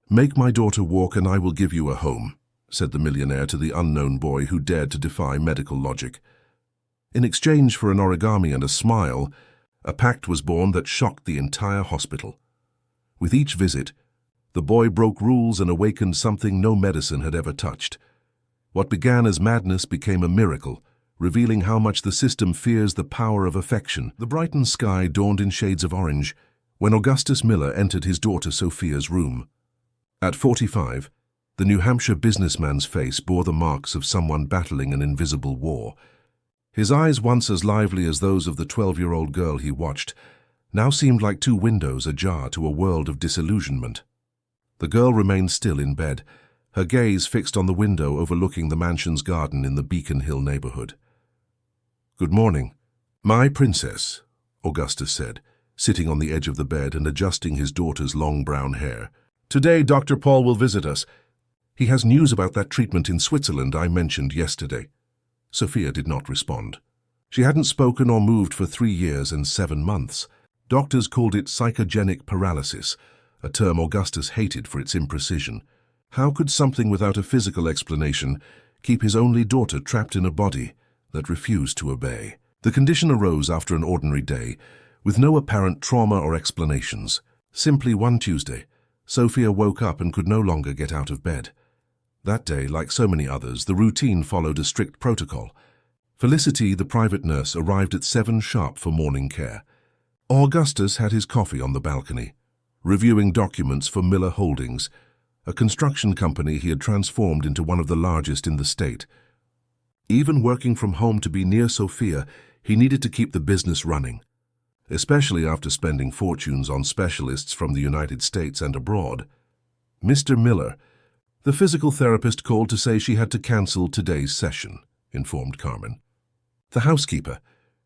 "Make my daughter walk and I will give you a home," said the millionaire to the unknown boy who dared to defy medical logic. In exchange for an origami and a smile, a pact was born that shocked the entire hospital. With each visit, the boy broke rules and awakened something no medicine had ever touched. What began as madness became a miracle, revealing how much the system fears the power of affection. The brightened sky dawned in shades of orange when Augustus Miller entered his daughter Sophia's room. At 45, the New Hampshire businessman's face bore the marks of someone battling an invisible war. His eyes, once as lively as those of the 12-year-old girl he watched, now seemed like two windows ajar to a world of disillusionment. The girl remained still in bed, her gaze fixed on the window overlooking the mansion's garden in the Beacon Hill neighborhood. "Good morning, my princess," Augustus said, sitting on the edge of the bed and adjusting his daughter's long brown hair. "Today Dr. Paul will visit us. He has news about that treatment in Switzerland I mentioned yesterday." Sophia did not respond. She hadn't spoken or moved for 3 years and 7 months. Doctors called it psychogenic paralysis, a term Augustus hated for its imprecision. How could something without a physical explanation keep his only daughter trapped in a body that refused to obey? The condition arose after an ordinary day, with no apparent trauma or explanations. Simply one Tuesday, Sophia woke up and could no longer get out of bed. That day, like so many others, the routine followed a strict protocol. Felicity, the private nurse, arrived at 7 sharp for morning care. Augustus had his coffee on the balcony, reviewing documents for Miller Holdings, a construction company he had transformed into one of the largest in the state. Even working from home to be near Sophia, he needed to keep the business running, especially after spending fortunes on specialists from the United States and abroad. Mr. Miller, the physical therapist, called to say she had to cancel today's session, informed Carmen. The housekeeper,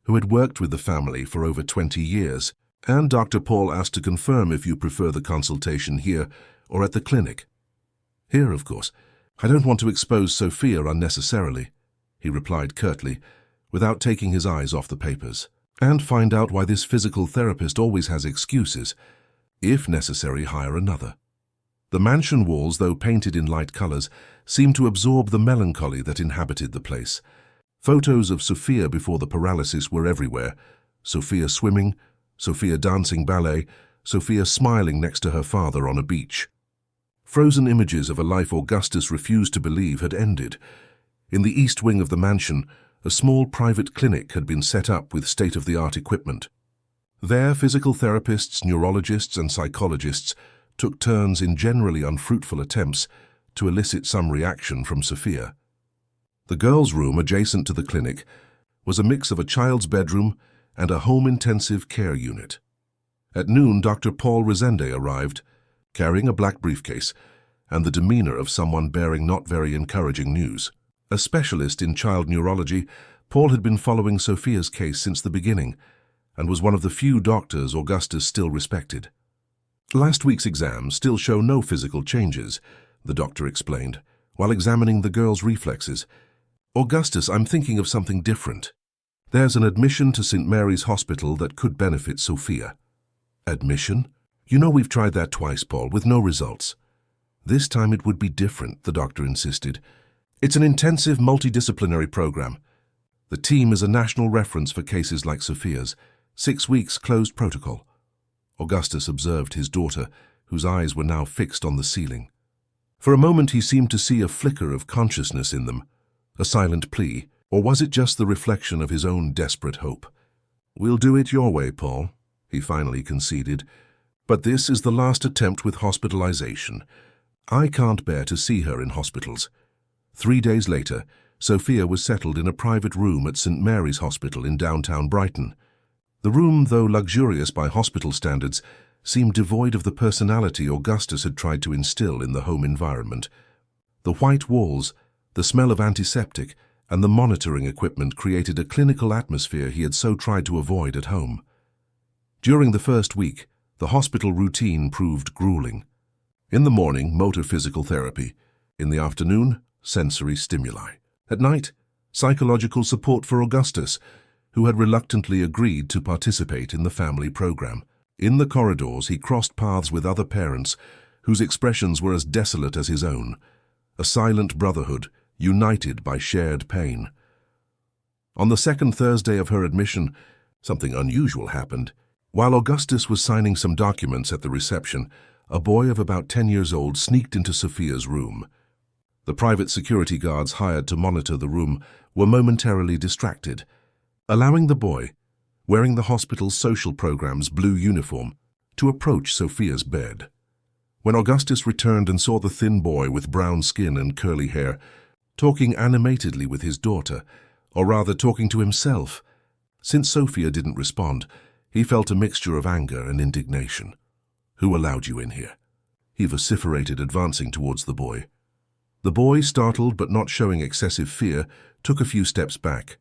who had worked with the family for over 20 years, and Dr. Paul asked to confirm if you prefer the consultation here or at the clinic. "Here, of course. I don't want to expose Sophia unnecessarily," he replied curtly, without taking his eyes off the papers. "And find out why this physical therapist always has excuses. If necessary, hire another." The mansion walls, though painted in light colors, seemed to absorb the melancholy that inhabited the place. Photos of Sophia before the paralysis were everywhere. Sophia swimming, Sophia dancing ballet, Sophia smiling next to her father on a beach. Frozen images of a life Augustus refused to believe had ended. In the east wing of the mansion, a small private clinic had been set up with state-of-the-art equipment. There, physical therapists, neurologists, and psychologists took turns in generally unfruitful attempts to elicit some reaction from Sophia. The girls' room adjacent to the clinic was a mix of a child's bedroom and a home-intensive care unit. At noon, Dr. Paul Resende arrived, carrying a black briefcase and the demeanor of someone bearing not very encouraging news. A specialist in child neurology, Paul had been following Sophia's case since the beginning and was one of the few doctors Augustus still respected. "Last week's exams still show no physical changes," the doctor explained, while examining the girl's reflexes. "Augustus, I'm thinking of something different. There's an admission to St. Mary's Hospital that could benefit Sophia." "Admission? You know we've tried that twice, Paul, with no results." "This time it would be different," the doctor insisted. "It's an intensive multidisciplinary program. The team is a national reference for cases like Sophia's. 6 weeks closed protocol." Augustus observed his daughter, whose eyes were now fixed on the ceiling. For a moment he seemed to see a flicker of consciousness in them, a silent plea, or was it just the reflection of his own desperate hope? "We'll do it your way, Paul," he finally conceded. "But this is the last attempt with hospitalization. I can't bear to see her in hospitals." 3 days later, Sophia was settled in a private room at St. Mary's Hospital in downtown Brighton. The room, though luxurious by hospital standards, seemed devoid of the personality Augustus had tried to instill in the home environment. The white walls, the smell of antiseptic, and the monitoring equipment created a clinical atmosphere he had so tried to avoid at home. During the first week, the hospital routine proved grueling. In the morning, motor physical therapy. In the afternoon, sensory stimuli. At night, psychological support for Augustus, who had reluctantly agreed to participate in the family program. In the corridors, he crossed paths with other parents whose expressions were as desolate as his own. A silent brotherhood, united by shared pain. On the second Thursday of her admission, something unusual happened. While Augustus was signing some documents at the reception, a boy of about 10 years old sneaked into Sophia's room. The private security guards hired to monitor the room were momentarily distracted, allowing the boy, wearing the hospital's social program's blue uniform, to approach Sophia's bed. When Augustus returned and saw the thin boy with brown skin and curly hair, talking animatedly with his daughter, or rather talking to himself, since Sophia didn't respond, he felt a mixture of anger and indignation. "Who allowed you in here?" he vociferated, advancing towards the boy. The boy, startled but not showing excessive fear, took a few steps back.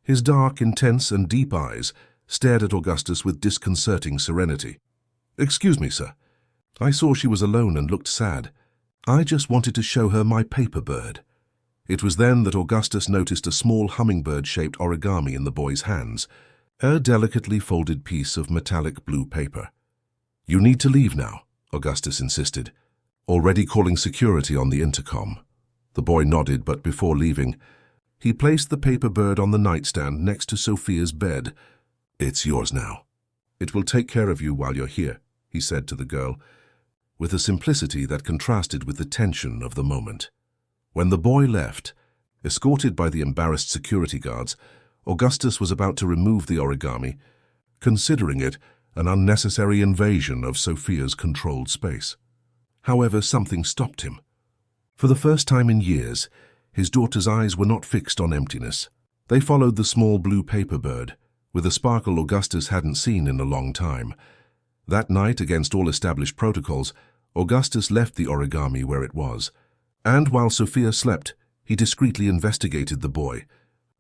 His dark, intense, and deep eyes stared at Augustus with disconcerting serenity. "Excuse me, sir. I saw she was alone and looked sad. I just wanted to show her my paper bird." It was then that Augustus noticed a small hummingbird-shaped origami in the boy's hands, a delicately folded piece of metallic blue paper. "You need to leave now," Augustus insisted, already calling security on the intercom. The boy nodded, but before leaving, he placed the paper bird on the nightstand next to Sophia's bed. "It's yours now. It will take care of you while you're here," he said to the girl, with a simplicity that contrasted with the tension of the moment. When the boy left, escorted by the embarrassed security guards, Augustus was about to remove the origami, considering it an unnecessary invasion of Sophia's controlled space. However, something stopped him. For the first time in years, his daughter's eyes were not fixed on emptiness. They followed the small blue paper bird, with a sparkle Augustus hadn't seen in a long time. That night, against all established protocols, Augustus left the origami where it was, and while Sophia slept, he discreetly investigated the boy.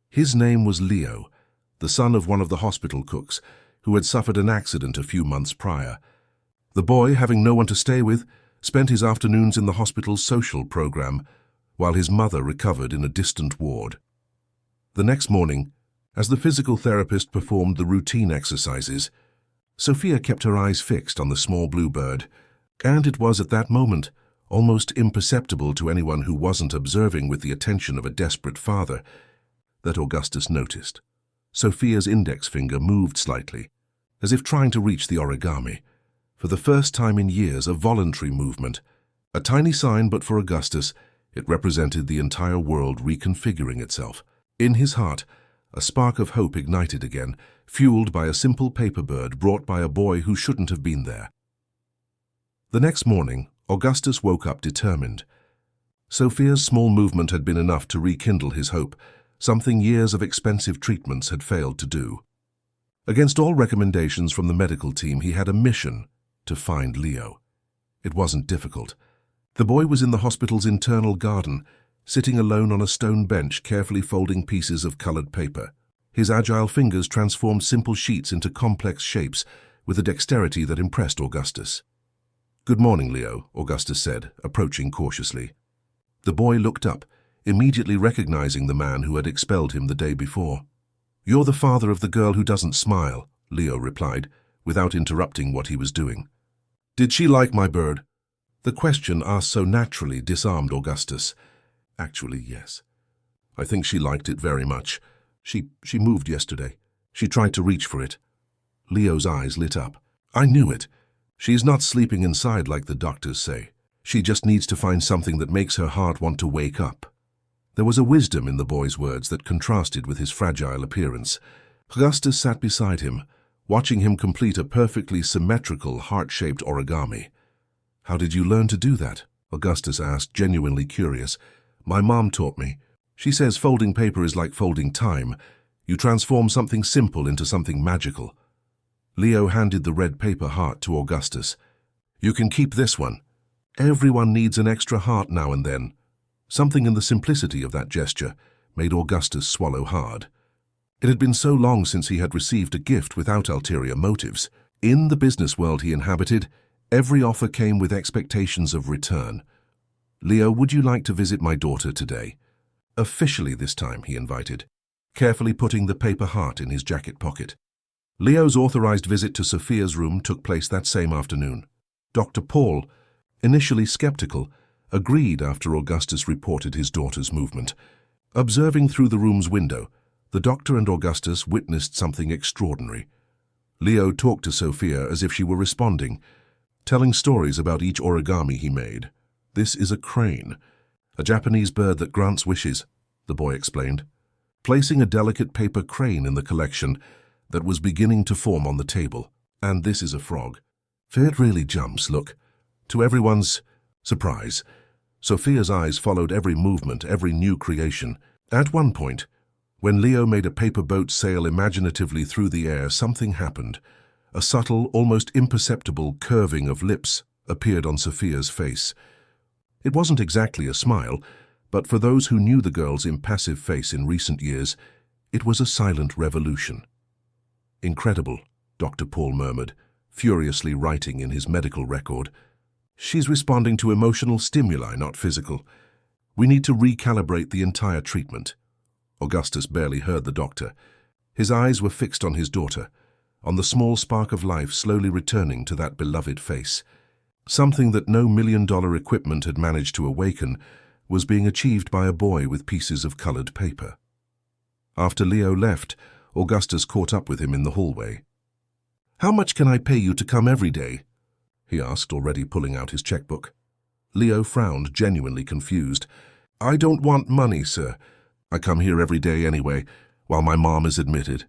His name was Leo, the son of one of the hospital cooks, who had suffered an accident a few months prior. The boy, having no one to stay with, spent his afternoons in the hospital's social program, while his mother recovered in a distant ward. The next morning, as the physical therapist performed the routine exercises, Sophia kept her eyes fixed on the small blue bird, and it was at that moment, almost imperceptible to anyone who wasn't observing with the attention of a desperate father, that Augustus noticed. Sophia's index finger moved slightly, as if trying to reach the origami. For the first time in years, a voluntary movement. A tiny sign, but for Augustus, it represented the entire world reconfiguring itself. In his heart, a spark of hope ignited again, fueled by a simple paper bird brought by a boy who shouldn't have been there. The next morning, Augustus woke up determined. Sophia's small movement had been enough to rekindle his hope, something years of expensive treatments had failed to do. Against all recommendations from the medical team, he had a mission: to find Leo. It wasn't difficult. The boy was in the hospital's internal garden, sitting alone on a stone bench, carefully folding pieces of colored paper. His agile fingers transformed simple sheets into complex shapes with a dexterity that impressed Augustus. "Good morning, Leo," Augustus said, approaching cautiously. The boy looked up, immediately recognizing the man who had expelled him the day before. "You're the father of the girl who doesn't smile," Leo replied, without interrupting what he was doing. "Did she like my bird?" The question, asked so naturally, disarmed Augustus. "Actually, yes. I think she liked it very much. She moved yesterday. She tried to reach for it." Leo's eyes lit up. "I knew it. She's not sleeping inside like the doctors say. She just needs to find something that makes her heart want to wake up." There was a wisdom in the boy's words that contrasted with his fragile appearance. Augustus sat beside him, watching him complete a perfectly symmetrical, heart-shaped origami. "How did you learn to do that?" Augustus asked, genuinely curious. "My mom taught me. She says folding paper is like folding time. You transform something simple into something magical." Leo handed the red paper heart to Augustus. "You can keep this one. Everyone needs an extra heart now and then." Something in the simplicity of that gesture made Augustus swallow hard. It had been so long since he had received a gift without ulterior motives. In the business world he inhabited, every offer came with expectations of return. "Leo, would you like to visit my daughter today?" Officially this time, he invited, carefully putting the paper heart in his jacket pocket. Leo's authorized visit to Sophia's room took place that same afternoon. Dr. Paul, Initially skeptical, agreed after Augustus reported his daughter's movement. Observing through the room's window, the doctor and Augustus witnessed something extraordinary. Leo talked to Sophia as if she were responding, telling stories about each origami he made. "This is a crane, a Japanese bird that grants wishes," the boy explained, placing a delicate paper crane in the collection that was beginning to form on the table. "And this is a frog. It really jumps, look." To everyone's surprise, Sophia's eyes followed every movement, every new creation. At one point, when Leo made a paper boat sail imaginatively through the air, something happened. A subtle, almost imperceptible curving of lips appeared on Sophia's face. It wasn't exactly a smile, but for those who knew the girl's impassive face in recent years, it was a silent revolution. "Incredible," Dr. Paul murmured, furiously writing in his medical record. "She's responding to emotional stimuli, not physical. We need to recalibrate the entire treatment." Augustus barely heard the doctor. His eyes were fixed on his daughter, on the small spark of life slowly returning to that beloved face. Something that no million-dollar equipment had managed to awaken was being achieved by a boy with pieces of colored paper. After Leo left, Augustus caught up with him in the hallway. "How much can I pay you to come every day?" he asked, already pulling out his checkbook. Leo frowned, genuinely confused. "I don't want money, sir. I come here every day anyway, while my mom is admitted.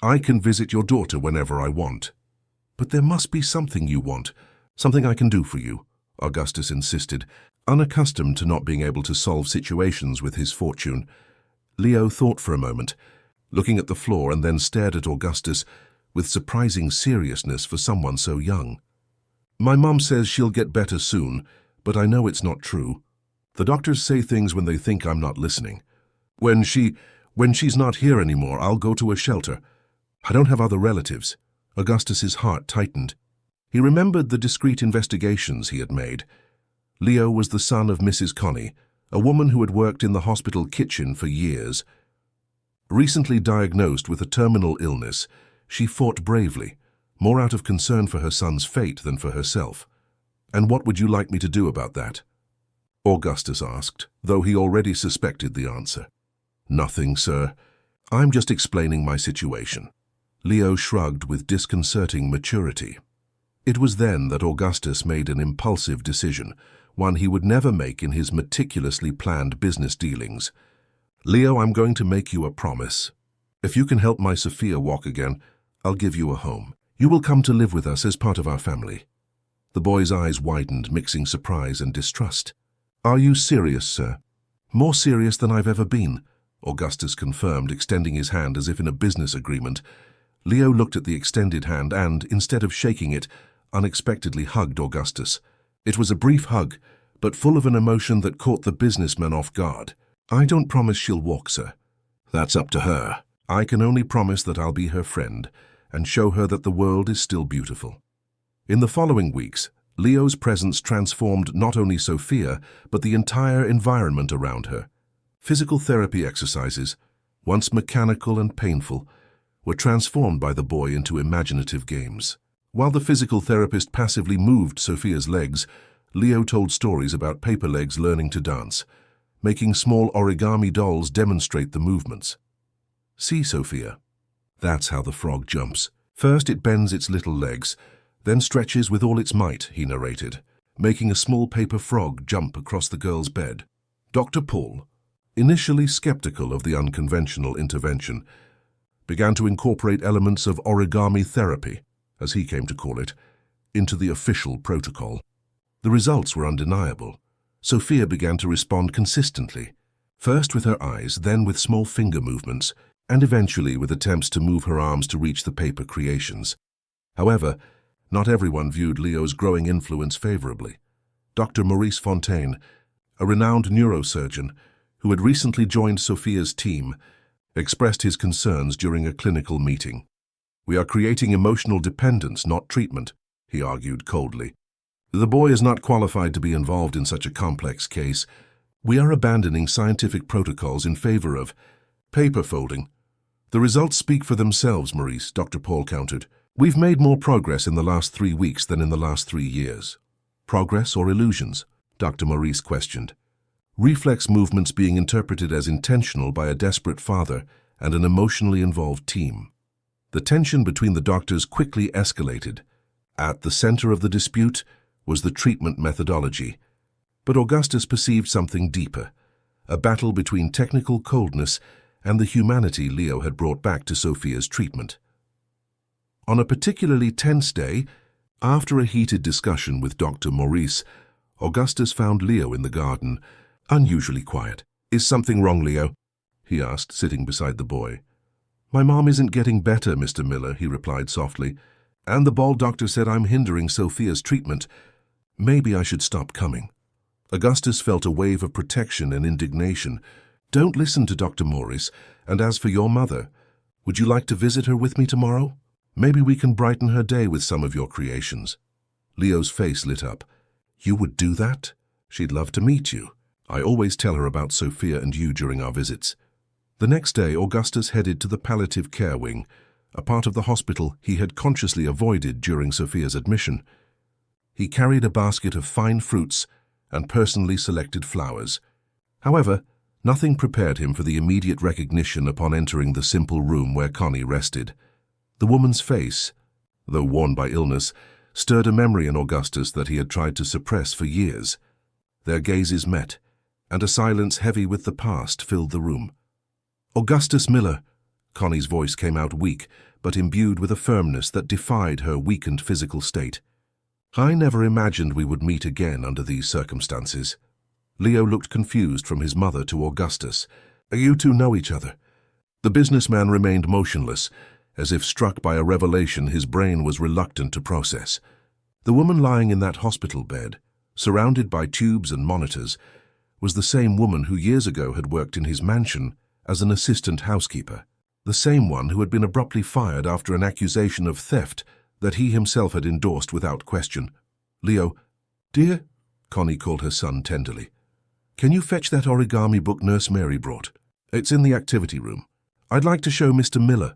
I can visit your daughter whenever I want." "But there must be something you want, something I can do for you," Augustus insisted, unaccustomed to not being able to solve situations with his fortune. Leo thought for a moment, looking at the floor, and then stared at Augustus with surprising seriousness for someone so young. "My mom says she'll get better soon, but I know it's not true. The doctors say things when they think I'm not listening. When she's not here anymore, I'll go to a shelter. I don't have other relatives." Augustus's heart tightened. He remembered the discreet investigations he had made. Leo was the son of Mrs. Connie, a woman who had worked in the hospital kitchen for years. Recently diagnosed with a terminal illness, she fought bravely, more out of concern for her son's fate than for herself. "And what would you like me to do about that?" Augustus asked, though he already suspected the answer. "Nothing, sir. I'm just explaining my situation." Leo shrugged with disconcerting maturity. It was then that Augustus made an impulsive decision, one he would never make in his meticulously planned business dealings. "Leo, I'm going to make you a promise. If you can help my Sophia walk again, I'll give you a home. You will come to live with us as part of our family." The boy's eyes widened, mixing surprise and distrust. "Are you serious, sir?" "More serious than I've ever been," Augustus confirmed, extending his hand as if in a business agreement. Leo looked at the extended hand and, instead of shaking it, unexpectedly hugged Augustus. It was a brief hug, but full of an emotion that caught the businessman off guard. "I don't promise she'll walk, sir. That's up to her. I can only promise that I'll be her friend and show her that the world is still beautiful." In the following weeks, Leo's presence transformed not only Sophia, but the entire environment around her. Physical therapy exercises, once mechanical and painful, were transformed by the boy into imaginative games. While the physical therapist passively moved Sophia's legs, Leo told stories about paper legs learning to dance, making small origami dolls demonstrate the movements. "See, Sophia. That's how the frog jumps. First it bends its little legs, then stretches with all its might," he narrated, making a small paper frog jump across the girl's bed. Dr. Paul, initially skeptical of the unconventional intervention, began to incorporate elements of origami therapy, as he came to call it, into the official protocol. The results were undeniable. Sophia began to respond consistently, first with her eyes, then with small finger movements, and eventually with attempts to move her arms to reach the paper creations. However, not everyone viewed Leo's growing influence favorably. Dr. Maurice Fontaine, a renowned neurosurgeon who had recently joined Sophia's team, expressed his concerns during a clinical meeting. "We are creating emotional dependence, not treatment," he argued coldly. "The boy is not qualified to be involved in such a complex case. We are abandoning scientific protocols in favor of paper folding." "The results speak for themselves, Maurice," Dr. Paul countered. "We've made more progress in the last 3 weeks than in the last 3 years." Progress or illusions? Dr. Maurice questioned. Reflex movements being interpreted as intentional by a desperate father and an emotionally involved team. The tension between the doctors quickly escalated. At the center of the dispute was the treatment methodology. But Augustus perceived something deeper, a battle between technical coldness and the humanity Leo had brought back to Sophia's treatment. On a particularly tense day, after a heated discussion with Dr. Maurice, Augustus found Leo in the garden, unusually quiet. "Is something wrong, Leo?" he asked, sitting beside the boy. "My mom isn't getting better, Mr. Miller," he replied softly, "and the bald doctor said I'm hindering Sophia's treatment. Maybe I should stop coming." Augustus felt a wave of protection and indignation. "Don't listen to Dr. Maurice, and as for your mother, would you like to visit her with me tomorrow? Maybe we can brighten her day with some of your creations." Leo's face lit up. "You would do that? She'd love to meet you. I always tell her about Sophia and you during our visits." The next day, Augustus headed to the palliative care wing, a part of the hospital he had consciously avoided during Sophia's admission. He carried a basket of fine fruits and personally selected flowers. However, nothing prepared him for the immediate recognition upon entering the simple room where Connie rested. The woman's face, though worn by illness, stirred a memory in Augustus that he had tried to suppress for years. Their gazes met, and a silence heavy with the past filled the room. "Augustus Miller," Connie's voice came out weak, but imbued with a firmness that defied her weakened physical state. "I never imagined we would meet again under these circumstances." Leo looked confused from his mother to Augustus. "You two know each other?" The businessman remained motionless, as if struck by a revelation his brain was reluctant to process. The woman lying in that hospital bed, surrounded by tubes and monitors, was the same woman who years ago had worked in his mansion as an assistant housekeeper, the same one who had been abruptly fired after an accusation of theft that he himself had endorsed without question. "Leo, dear," Connie called her son tenderly, "can you fetch that origami book Nurse Mary brought? It's in the activity room. I'd like to show Mr. Miller."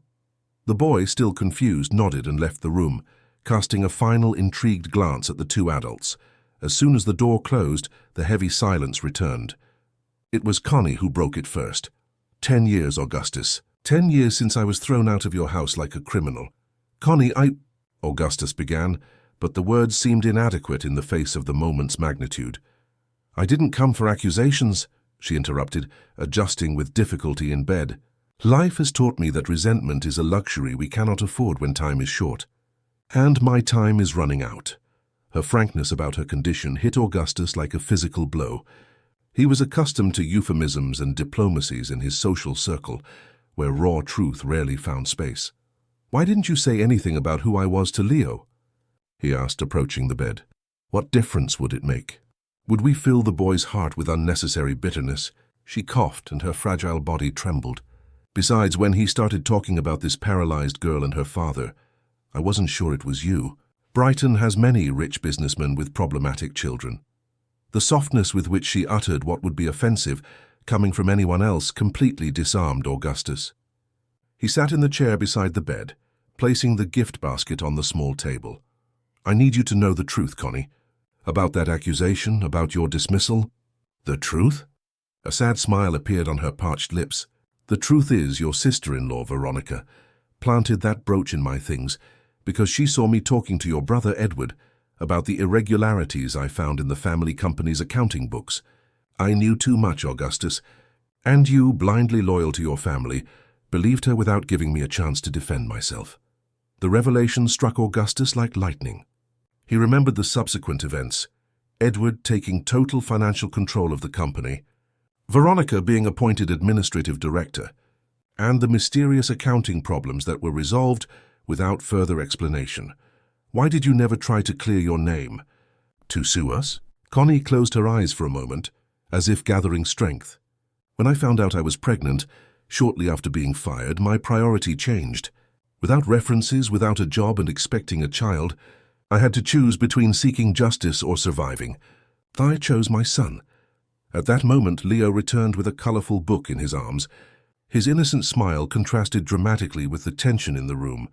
The boy, still confused, nodded and left the room, casting a final intrigued glance at the two adults. As soon as the door closed, the heavy silence returned. It was Connie who broke it first. 10 years, Augustus. 10 years since I was thrown out of your house like a criminal. Connie, Augustus began, but the words seemed inadequate in the face of the moment's magnitude. "I didn't come for accusations," she interrupted, adjusting with difficulty in bed. "Life has taught me that resentment is a luxury we cannot afford when time is short. And my time is running out." Her frankness about her condition hit Augustus like a physical blow. He was accustomed to euphemisms and diplomacies in his social circle, where raw truth rarely found space. "Why didn't you say anything about who I was to Leo?" he asked, approaching the bed. "What difference would it make? Would we fill the boy's heart with unnecessary bitterness?" She coughed and her fragile body trembled. "Besides, when he started talking about this paralyzed girl and her father, I wasn't sure it was you. Brighton has many rich businessmen with problematic children." The softness with which she uttered what would be offensive, coming from anyone else, completely disarmed Augustus. He sat in the chair beside the bed, placing the gift basket on the small table. "I need you to know the truth, Connie. About that accusation, about your dismissal." "The truth?" A sad smile appeared on her parched lips. "The truth is, your sister-in-law, Veronica, planted that brooch in my things because she saw me talking to your brother Edward about the irregularities I found in the family company's accounting books. I knew too much, Augustus, and you, blindly loyal to your family, believed her without giving me a chance to defend myself." The revelation struck Augustus like lightning. He remembered the subsequent events, Edward taking total financial control of the company, Veronica being appointed administrative director, and the mysterious accounting problems that were resolved without further explanation. "Why did you never try to clear your name?" "To sue us?" Connie closed her eyes for a moment, as if gathering strength. "When I found out I was pregnant, shortly after being fired, my priority changed. Without references, without a job and expecting a child, I had to choose between seeking justice or surviving. I chose my son." At that moment, Leo returned with a colorful book in his arms. His innocent smile contrasted dramatically with the tension in the room.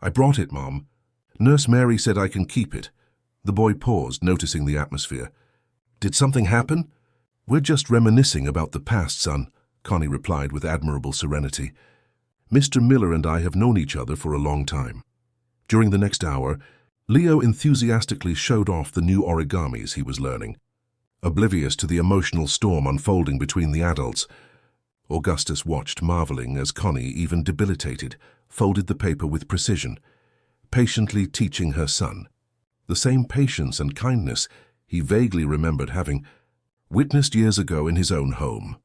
"I brought it, Mom. Nurse Mary said I can keep it." The boy paused, noticing the atmosphere. Did something happen? We're just reminiscing about the past, son, Connie replied with admirable serenity. Mr. Miller and I have known each other for a long time. During the next hour, Leo enthusiastically showed off the new origamis he was learning. Oblivious to the emotional storm unfolding between the adults, Augustus watched, marveling as Connie, even debilitated, folded the paper with precision, patiently teaching her son. The same patience and kindness he vaguely remembered having witnessed years ago in his own home.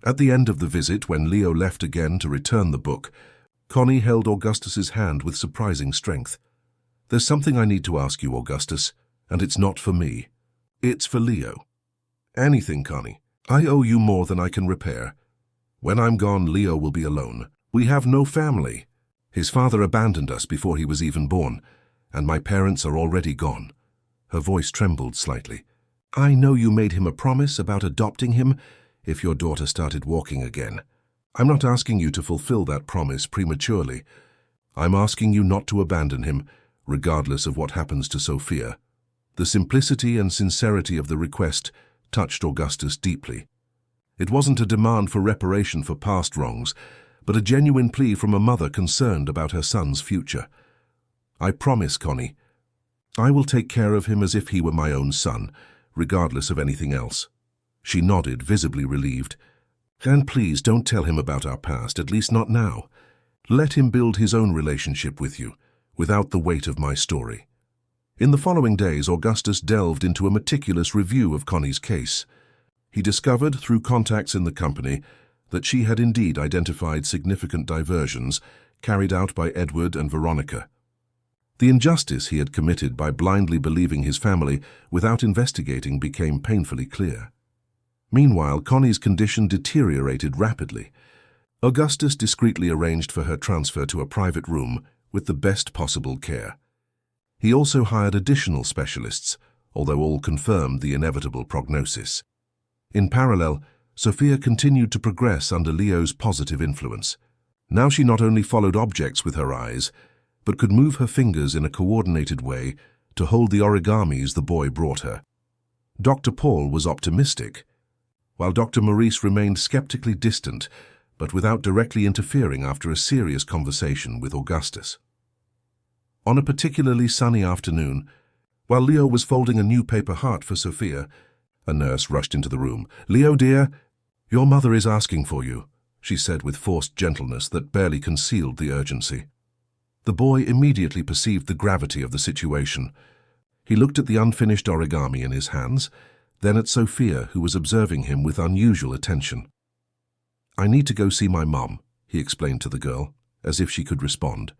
At the end of the visit, when Leo left again to return the book, Connie held Augustus's hand with surprising strength. There's something I need to ask you, Augustus, and it's not for me. It's for Leo. Anything, Connie. I owe you more than I can repair. When I'm gone, Leo will be alone. We have no family. His father abandoned us before he was even born, and my parents are already gone. Her voice trembled slightly. I know you made him a promise about adopting him if your daughter started walking again. I'm not asking you to fulfill that promise prematurely. I'm asking you not to abandon him, regardless of what happens to Sophia. The simplicity and sincerity of the request touched Augustus deeply. It wasn't a demand for reparation for past wrongs, but a genuine plea from a mother concerned about her son's future. I promise, Connie. I will take care of him as if he were my own son, regardless of anything else. She nodded, visibly relieved. And please don't tell him about our past, at least not now. Let him build his own relationship with you, without the weight of my story. In the following days, Augustus delved into a meticulous review of Connie's case. He discovered, through contacts in the company, that she had indeed identified significant diversions carried out by Edward and Veronica. The injustice he had committed by blindly believing his family without investigating became painfully clear. Meanwhile, Connie's condition deteriorated rapidly. Augustus discreetly arranged for her transfer to a private room with the best possible care. He also hired additional specialists, although all confirmed the inevitable prognosis. In parallel, Sophia continued to progress under Leo's positive influence. Now she not only followed objects with her eyes, but could move her fingers in a coordinated way to hold the origamis the boy brought her. Dr. Paul was optimistic, while Dr. Maurice remained skeptically distant, but without directly interfering after a serious conversation with Augustus. On a particularly sunny afternoon, while Leo was folding a new paper heart for Sophia, a nurse rushed into the room. "Leo, dear, your mother is asking for you," she said with forced gentleness that barely concealed the urgency. The boy immediately perceived the gravity of the situation. He looked at the unfinished origami in his hands, then at Sophia, who was observing him with unusual attention. "I need to go see my mom," he explained to the girl, as if she could respond.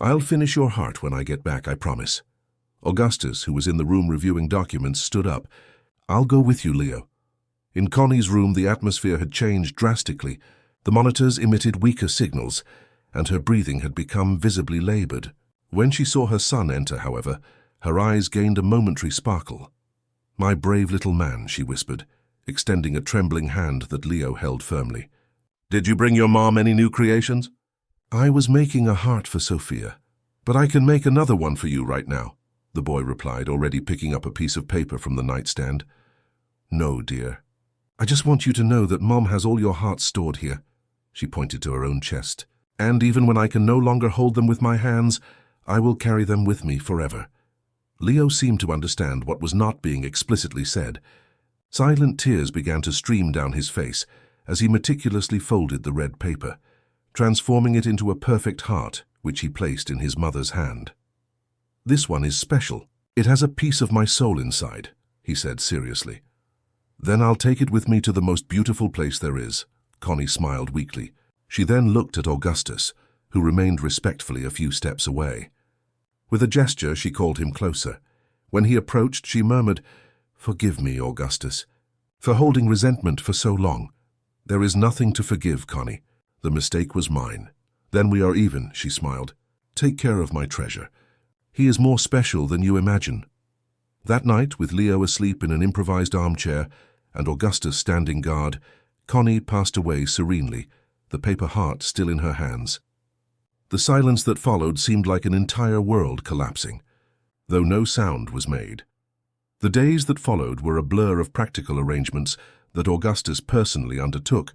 "I'll finish your heart when I get back, I promise." Augustus, who was in the room reviewing documents, stood up. "I'll go with you, Leo." In Connie's room, the atmosphere had changed drastically. The monitors emitted weaker signals, and her breathing had become visibly labored. When she saw her son enter, however, her eyes gained a momentary sparkle. "My brave little man," she whispered, extending a trembling hand that Leo held firmly. "Did you bring your mom any new creations?" "I was making a heart for Sophia, but I can make another one for you right now," the boy replied, already picking up a piece of paper from the nightstand. "No, dear. I just want you to know that Mom has all your hearts stored here." She pointed to her own chest. "And even when I can no longer hold them with my hands, I will carry them with me forever." Leo seemed to understand what was not being explicitly said. Silent tears began to stream down his face as he meticulously folded the red paper, transforming it into a perfect heart, which he placed in his mother's hand. "This one is special. It has a piece of my soul inside," he said seriously. "Then I'll take it with me to the most beautiful place there is." Connie smiled weakly. She then looked at Augustus, who remained respectfully a few steps away. With a gesture, she called him closer. When he approached, she murmured, "Forgive me, Augustus, for holding resentment for so long." "There is nothing to forgive, Connie. The mistake was mine." "Then we are even," she smiled. "Take care of my treasure. He is more special than you imagine." That night, with Leo asleep in an improvised armchair and Augustus standing guard, Connie passed away serenely, the paper heart still in her hands. The silence that followed seemed like an entire world collapsing. though no sound was made. The days that followed were a blur of practical arrangements that Augustus personally undertook,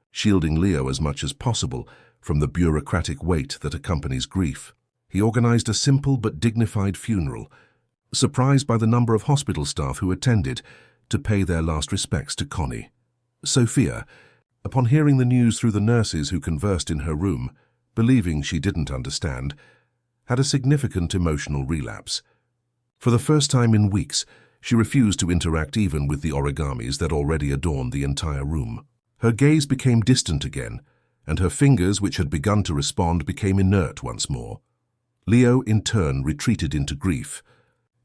shielding Leo as much as possible from the bureaucratic weight that accompanies grief. He organized a simple but dignified funeral, surprised by the number of hospital staff who attended to pay their last respects to Connie. Sophia, upon hearing the news through the nurses who conversed in her room, believing she didn't understand, had a significant emotional relapse. For the first time in weeks, she refused to interact even with the origamis that already adorned the entire room. Her gaze became distant again, and her fingers, which had begun to respond, became inert once more. Leo, in turn, retreated into grief.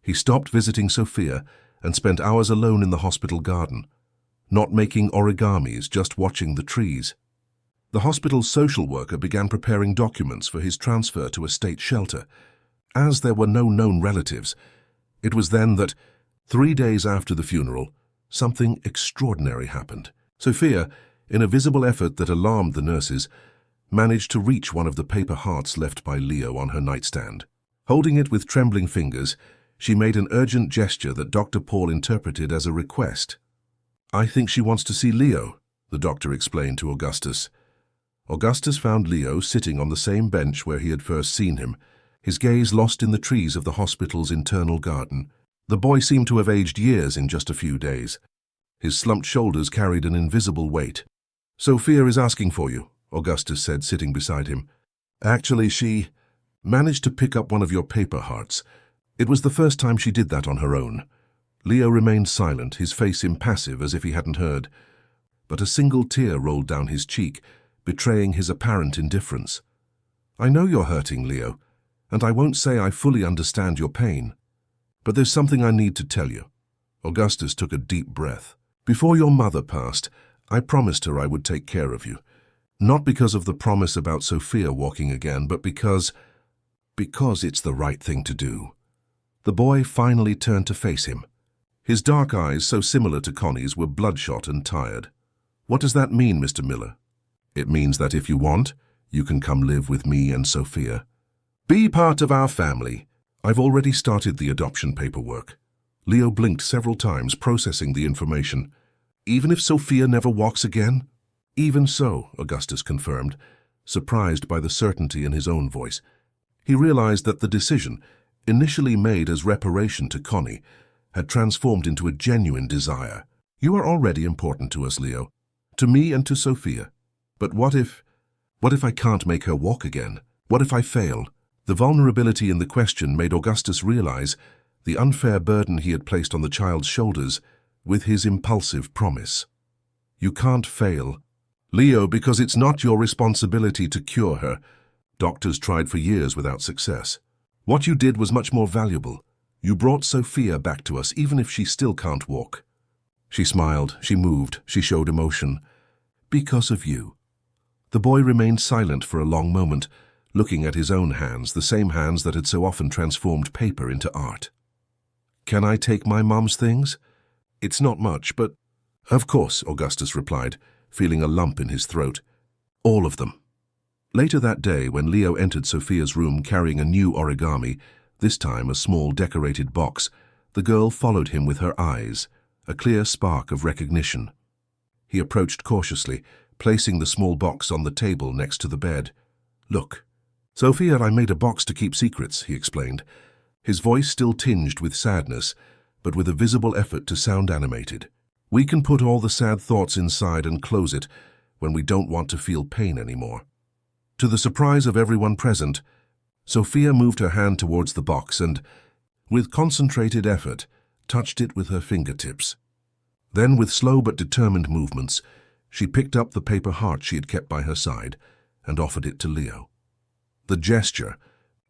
He stopped visiting Sophia and spent hours alone in the hospital garden, not making origamis, just watching the trees. The hospital's social worker began preparing documents for his transfer to a state shelter. As there were no known relatives, it was then that, 3 days after the funeral, something extraordinary happened. Sophia, in a visible effort that alarmed the nurses, managed to reach one of the paper hearts left by Leo on her nightstand. Holding it with trembling fingers, she made an urgent gesture that Dr. Paul interpreted as a request. "I think she wants to see Leo," the doctor explained to Augustus. Augustus found Leo sitting on the same bench where he had first seen him, his gaze lost in the trees of the hospital's internal garden. The boy seemed to have aged years in just a few days. His slumped shoulders carried an invisible weight. "Sophia is asking for you," Augustus said, sitting beside him. "Actually, she managed to pick up one of your paper hearts. It was the first time she did that on her own." Leo remained silent, his face impassive as if he hadn't heard. But a single tear rolled down his cheek, betraying his apparent indifference. "I know you're hurting, Leo, and I won't say I fully understand your pain. But there's something I need to tell you." Augustus took a deep breath. "Before your mother passed, I promised her I would take care of you. Not because of the promise about Sophia walking again, but because it's the right thing to do." The boy finally turned to face him. His dark eyes, so similar to Connie's, were bloodshot and tired. "What does that mean, Mr. Miller?" "It means that if you want, you can come live with me and Sophia. Be part of our family. I've already started the adoption paperwork." Leo blinked several times, processing the information. "Even if Sophia never walks again?" "Even so," Augustus confirmed, surprised by the certainty in his own voice. He realized that the decision, initially made as reparation to Connie, had transformed into a genuine desire. "You are already important to us, Leo. To me and to Sophia. But what if I can't make her walk again? What if I fail?" The vulnerability in the question made Augustus realize the unfair burden he had placed on the child's shoulders with his impulsive promise. "You can't fail, Leo, because it's not your responsibility to cure her. Doctors tried for years without success. What you did was much more valuable. You brought Sophia back to us, even if she still can't walk." She smiled, she moved, she showed emotion. "Because of you." The boy remained silent for a long moment, looking at his own hands, the same hands that had so often transformed paper into art. "Can I take my mom's things?" "It's not much, but—" "Of course," Augustus replied, feeling a lump in his throat. "All of them." Later that day, when Leo entered Sophia's room carrying a new origami, this time a small decorated box, the girl followed him with her eyes, a clear spark of recognition. He approached cautiously, placing the small box on the table next to the bed. "Look, Sophia, I made a box to keep secrets," he explained, his voice still tinged with sadness, but with a visible effort to sound animated. "We can put all the sad thoughts inside and close it when we don't want to feel pain anymore." To the surprise of everyone present, Sophia moved her hand towards the box and, with concentrated effort, touched it with her fingertips. Then, with slow but determined movements, she picked up the paper heart she had kept by her side and offered it to Leo. The gesture,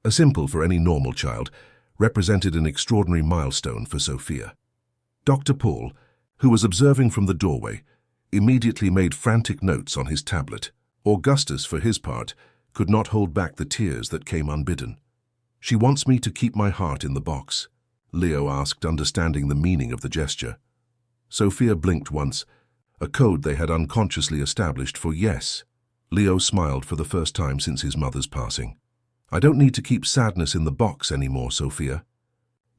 a simple for any normal child, represented an extraordinary milestone for Sophia. Dr. Paul, who was observing from the doorway, immediately made frantic notes on his tablet. Augustus, for his part, could not hold back the tears that came unbidden. "She wants me to keep my heart in the box," Leo asked, understanding the meaning of the gesture. Sophia blinked once, a code they had unconsciously established for yes. Leo smiled for the first time since his mother's passing. "I don't need to keep sadness in the box anymore, Sophia.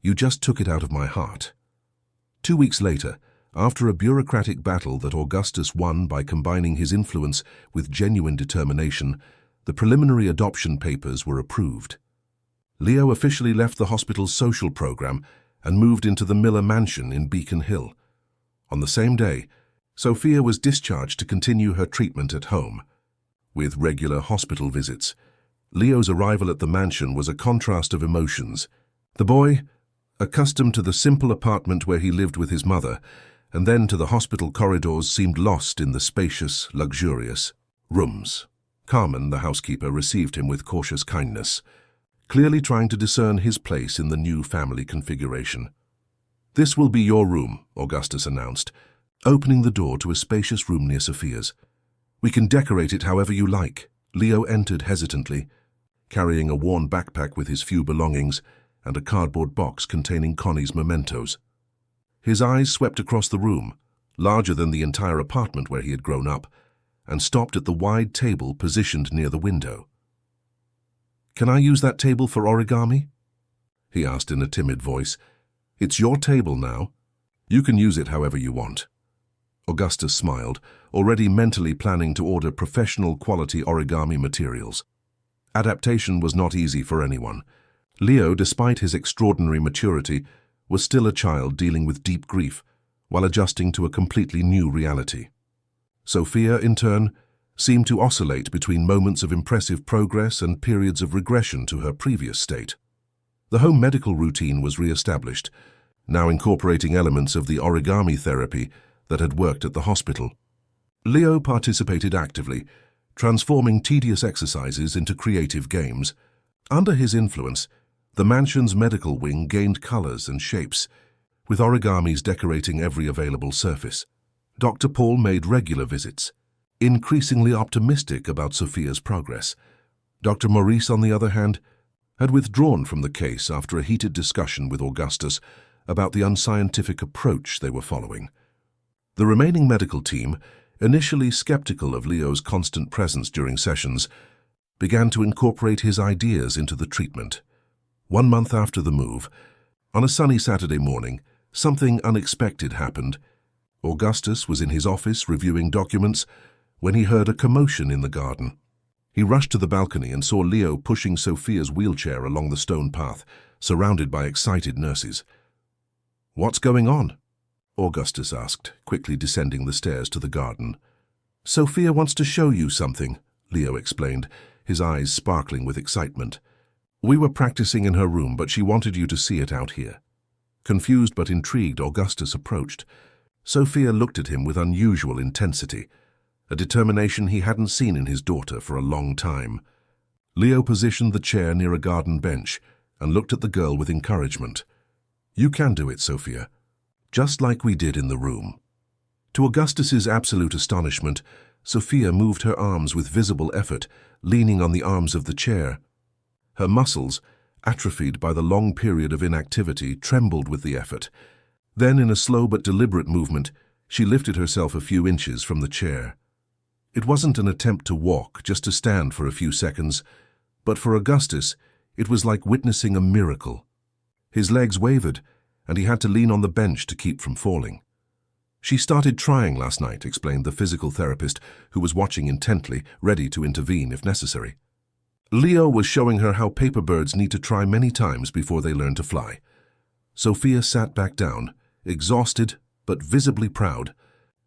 You just took it out of my heart." 2 weeks later, after a bureaucratic battle that Augustus won by combining his influence with genuine determination, the preliminary adoption papers were approved. Leo officially left the hospital's social program and moved into the Miller mansion in Beacon Hill. On the same day, Sophia was discharged to continue her treatment at home. With regular hospital visits, Leo's arrival at the mansion was a contrast of emotions. The boy, accustomed to the simple apartment where he lived with his mother, and then to the hospital corridors, seemed lost in the spacious, luxurious rooms. Carmen, the housekeeper, received him with cautious kindness, clearly trying to discern his place in the new family configuration. "This will be your room," Augustus announced, opening the door to a spacious room near Sophia's. "We can decorate it however you like." Leo entered hesitantly, carrying a worn backpack with his few belongings and a cardboard box containing Connie's mementos. His eyes swept across the room, larger than the entire apartment where he had grown up, and stopped at the wide table positioned near the window. "Can I use that table for origami?" he asked in a timid voice. "It's your table now. You can use it however you want." Augustus smiled, already mentally planning to order professional quality origami materials. Adaptation was not easy for anyone. Leo, despite his extraordinary maturity, was still a child dealing with deep grief while adjusting to a completely new reality. Sophia, in turn, seemed to oscillate between moments of impressive progress and periods of regression to her previous state. The home medical routine was re-established, now incorporating elements of the origami therapy that had worked at the hospital. Leo participated actively, transforming tedious exercises into creative games. Under his influence, the mansion's medical wing gained colors and shapes, with origamis decorating every available surface. Dr. Paul made regular visits, increasingly optimistic about Sophia's progress. Dr. Maurice, on the other hand, had withdrawn from the case after a heated discussion with Augustus about the unscientific approach they were following. The remaining medical team, initially skeptical of Leo's constant presence during sessions, began to incorporate his ideas into the treatment. 1 month after the move, on a sunny Saturday morning, something unexpected happened. Augustus was in his office reviewing documents when he heard a commotion in the garden. He rushed to the balcony and saw Leo pushing Sophia's wheelchair along the stone path, surrounded by excited nurses. "What's going on?" Augustus asked, quickly descending the stairs to the garden. "Sophia wants to show you something," Leo explained, his eyes sparkling with excitement. "We were practicing in her room, but she wanted you to see it out here." Confused but intrigued, Augustus approached. Sophia looked at him with unusual intensity, a determination he hadn't seen in his daughter for a long time. Leo positioned the chair near a garden bench and looked at the girl with encouragement. "You can do it, Sophia, just like we did in the room." To Augustus's absolute astonishment, Sophia moved her arms with visible effort, leaning on the arms of the chair. Her muscles, atrophied by the long period of inactivity, trembled with the effort. Then, in a slow but deliberate movement, she lifted herself a few inches from the chair. It wasn't an attempt to walk, just to stand for a few seconds, but for Augustus, it was like witnessing a miracle. His legs wavered, and he had to lean on the bench to keep from falling. "She started trying last night," explained the physical therapist, who was watching intently, ready to intervene if necessary. "Leo was showing her how paper birds need to try many times before they learn to fly." Sophia sat back down, exhausted but visibly proud.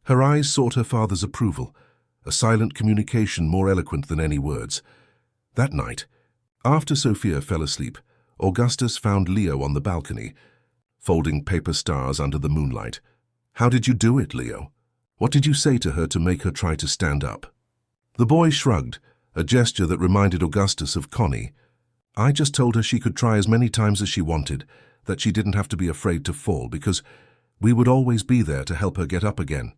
Her eyes sought her father's approval, a silent communication more eloquent than any words. That night, after Sophia fell asleep, Augustus found Leo on the balcony, folding paper stars under the moonlight. "How did you do it, Leo? What did you say to her to make her try to stand up?" The boy shrugged, a gesture that reminded Augustus of Connie. "I just told her she could try as many times as she wanted, that she didn't have to be afraid to fall, because we would always be there to help her get up again."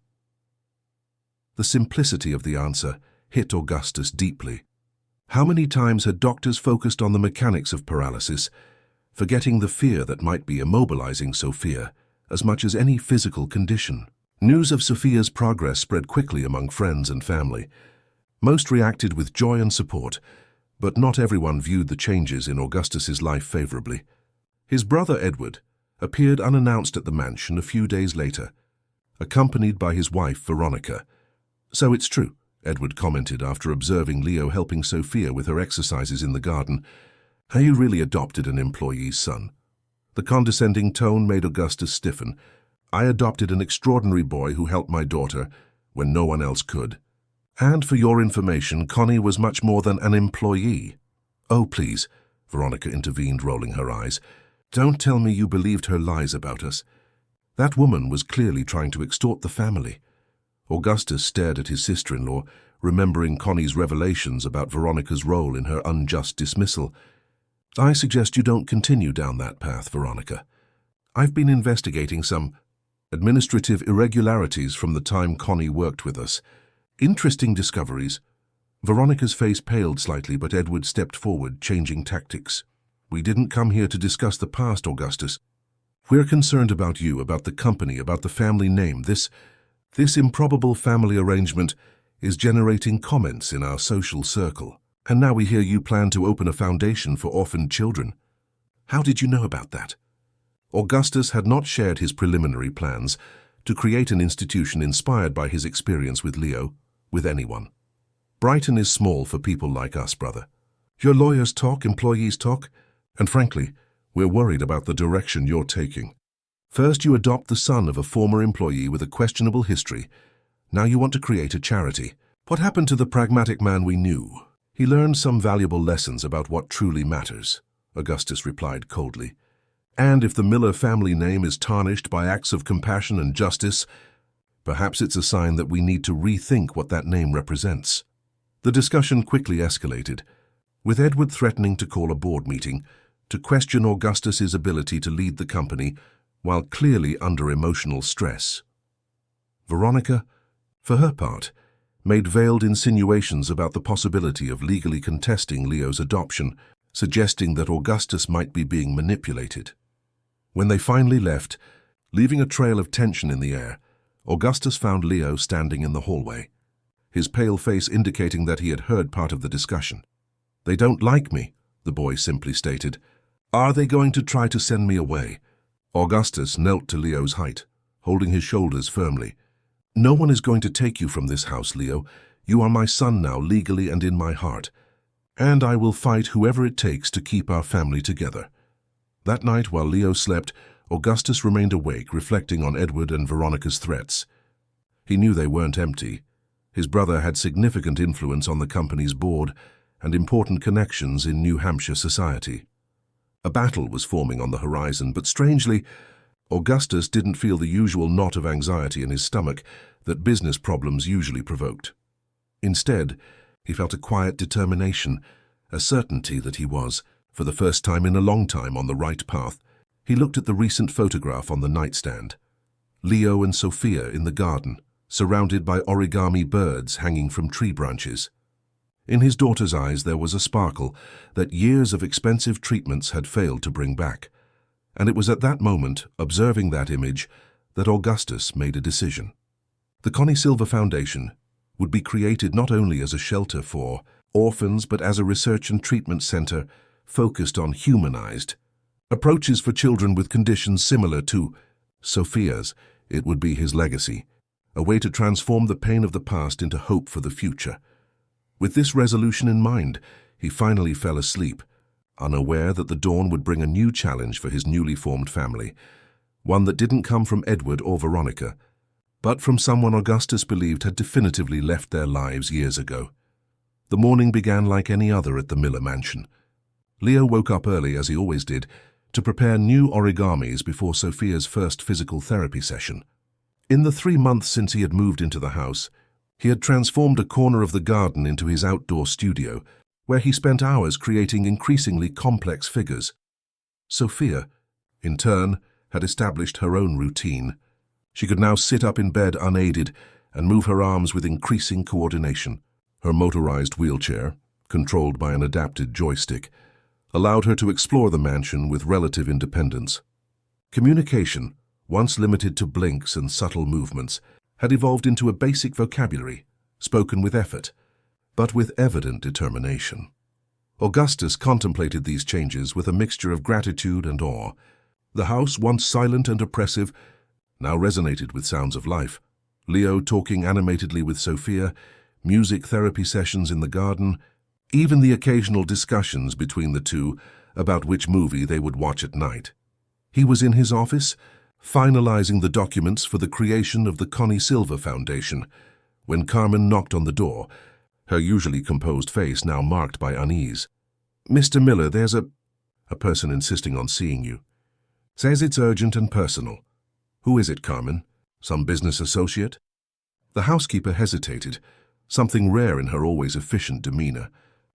The simplicity of the answer hit Augustus deeply. How many times had doctors focused on the mechanics of paralysis, forgetting the fear that might be immobilizing Sophia as much as any physical condition? News of Sophia's progress spread quickly among friends and family. Most reacted with joy and support, but not everyone viewed the changes in Augustus's life favorably. His brother Edward, appeared unannounced at the mansion a few days later, accompanied by his wife, Veronica. "So it's true," Edward commented after observing Leo helping Sophia with her exercises in the garden. "Have you really adopted an employee's son?" The condescending tone made Augustus stiffen. "I adopted an extraordinary boy who helped my daughter when no one else could. And for your information, Connie was much more than an employee." "Oh, please," Veronica intervened, rolling her eyes. "Don't tell me you believed her lies about us. That woman was clearly trying to extort the family." Augustus stared at his sister-in-law, remembering Connie's revelations about Veronica's role in her unjust dismissal. "I suggest you don't continue down that path, Veronica. I've been investigating some administrative irregularities from the time Connie worked with us. Interesting discoveries." Veronica's face paled slightly, but Edward stepped forward, changing tactics. "We didn't come here to discuss the past, Augustus. We're concerned about you, about the company, about the family name. This improbable family arrangement is generating comments in our social circle. And now we hear you plan to open a foundation for orphaned children. How did you know about that?" Augustus had not shared his preliminary plans to create an institution inspired by his experience with Leo, with anyone. "Brighton is small for people like us, brother. Your lawyers talk, employees talk, and frankly, we're worried about the direction you're taking. First, you adopt the son of a former employee with a questionable history. Now you want to create a charity. What happened to the pragmatic man we knew?" "He learned some valuable lessons about what truly matters," Augustus replied coldly. "And if the Miller family name is tarnished by acts of compassion and justice, perhaps it's a sign that we need to rethink what that name represents." The discussion quickly escalated, with Edward threatening to call a board meeting to question Augustus's ability to lead the company while clearly under emotional stress. Veronica, for her part, made veiled insinuations about the possibility of legally contesting Leo's adoption, suggesting that Augustus might be being manipulated. When they finally left, leaving a trail of tension in the air, Augustus found Leo standing in the hallway, his pale face indicating that he had heard part of the discussion. "They don't like me," the boy simply stated. "Are they going to try to send me away?" Augustus knelt to Leo's height, holding his shoulders firmly. "No one is going to take you from this house, Leo. You are my son now, legally and in my heart. And I will fight whoever it takes to keep our family together." That night, while Leo slept, Augustus remained awake, reflecting on Edward and Veronica's threats. He knew they weren't empty. His brother had significant influence on the company's board and important connections in New Hampshire society. A battle was forming on the horizon, but strangely, Augustus didn't feel the usual knot of anxiety in his stomach that business problems usually provoked. Instead, he felt a quiet determination, a certainty that he was, for the first time in a long time, on the right path. He looked at the recent photograph on the nightstand. Leo and Sophia in the garden, surrounded by origami birds hanging from tree branches. In his daughter's eyes there was a sparkle that years of expensive treatments had failed to bring back. And it was at that moment, observing that image, that Augustus made a decision. The Connie Silver Foundation would be created not only as a shelter for orphans, but as a research and treatment center focused on humanized approaches for children with conditions similar to Sophia's. It would be his legacy, a way to transform the pain of the past into hope for the future. With this resolution in mind, he finally fell asleep, unaware that the dawn would bring a new challenge for his newly formed family, one that didn't come from Edward or Veronica, but from someone Augustus believed had definitively left their lives years ago. The morning began like any other at the Miller mansion. Leo woke up early, as he always did, to prepare new origamis before Sophia's first physical therapy session. In the 3 months since he had moved into the house, he had transformed a corner of the garden into his outdoor studio, where he spent hours creating increasingly complex figures. Sophia, in turn, had established her own routine. She could now sit up in bed unaided and move her arms with increasing coordination. Her motorized wheelchair, controlled by an adapted joystick, allowed her to explore the mansion with relative independence. Communication, once limited to blinks and subtle movements, had evolved into a basic vocabulary, spoken with effort, but with evident determination. Augustus contemplated these changes with a mixture of gratitude and awe. The house, once silent and oppressive, now resonated with sounds of life. Leo talking animatedly with Sophia, music therapy sessions in the garden, even the occasional discussions between the two about which movie they would watch at night. He was in his office, finalizing the documents for the creation of the Connie Silver Foundation, when Carmen knocked on the door, her usually composed face now marked by unease. "Mr. Miller, there's a person insisting on seeing you. Says it's urgent and personal." "Who is it, Carmen? Some business associate?" The housekeeper hesitated, something rare in her always efficient demeanor.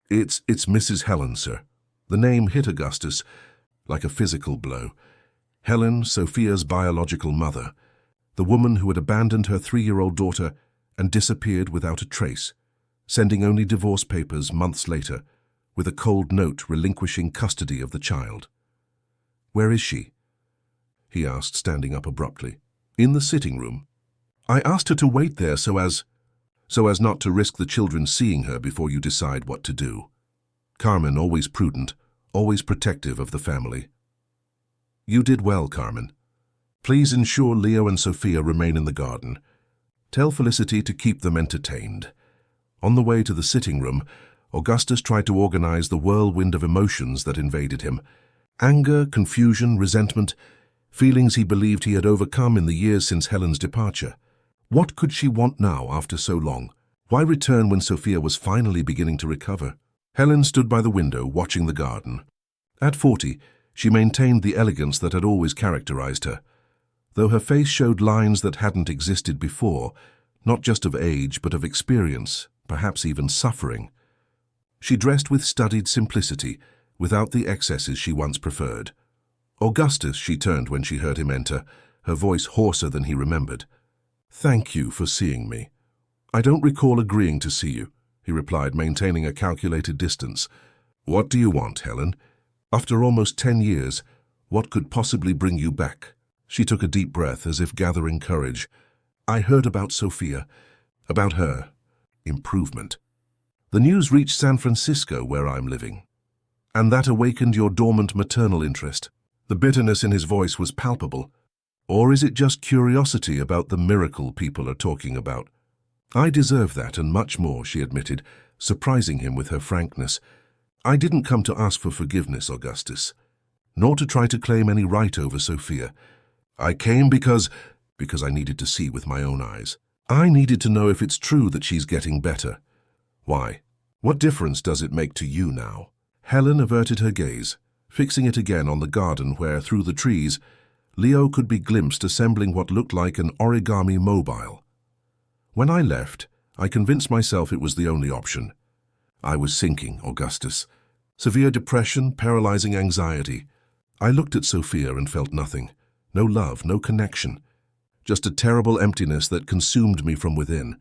It's Mrs. Helen, sir." The name hit Augustus like a physical blow. Helen, Sophia's biological mother, the woman who had abandoned her 3-year-old daughter and disappeared without a trace, sending only divorce papers months later, with a cold note relinquishing custody of the child. "Where is she?" he asked, standing up abruptly. "In the sitting room. I asked her to wait there so as not to risk the children seeing her before you decide what to do." Carmen, always prudent, always protective of the family. "You did well, Carmen. Please ensure Leo and Sophia remain in the garden. Tell Felicity to keep them entertained." On the way to the sitting room, Augustus tried to organize the whirlwind of emotions that invaded him. Anger, confusion, resentment, feelings he believed he had overcome in the years since Helen's departure. What could she want now after so long? Why return when Sophia was finally beginning to recover? Helen stood by the window, watching the garden. At 40, she maintained the elegance that had always characterized her, though her face showed lines that hadn't existed before, not just of age but of experience, perhaps even suffering. She dressed with studied simplicity, without the excesses she once preferred. "Augustus," she turned when she heard him enter, her voice hoarser than he remembered. "Thank you for seeing me." "I don't recall agreeing to see you," he replied, maintaining a calculated distance. "What do you want, Helen? After almost 10 years, what could possibly bring you back?" She took a deep breath, as if gathering courage. "I heard about Sophia, about her improvement. The news reached San Francisco, where I'm living. And that awakened your dormant maternal interest." The bitterness in his voice was palpable. "Or is it just curiosity about the miracle people are talking about?" "I deserve that and much more," she admitted, surprising him with her frankness. "I didn't come to ask for forgiveness, Augustus, nor to try to claim any right over Sophia. I came because I needed to see with my own eyes. I needed to know if it's true that she's getting better." "Why? What difference does it make to you now?" Helen averted her gaze, fixing it again on the garden where, through the trees, Leo could be glimpsed assembling what looked like an origami mobile. "When I left, I convinced myself it was the only option. I was sinking, Augustus. Severe depression, paralyzing anxiety. I looked at Sophia and felt nothing. No love, no connection. Just a terrible emptiness that consumed me from within.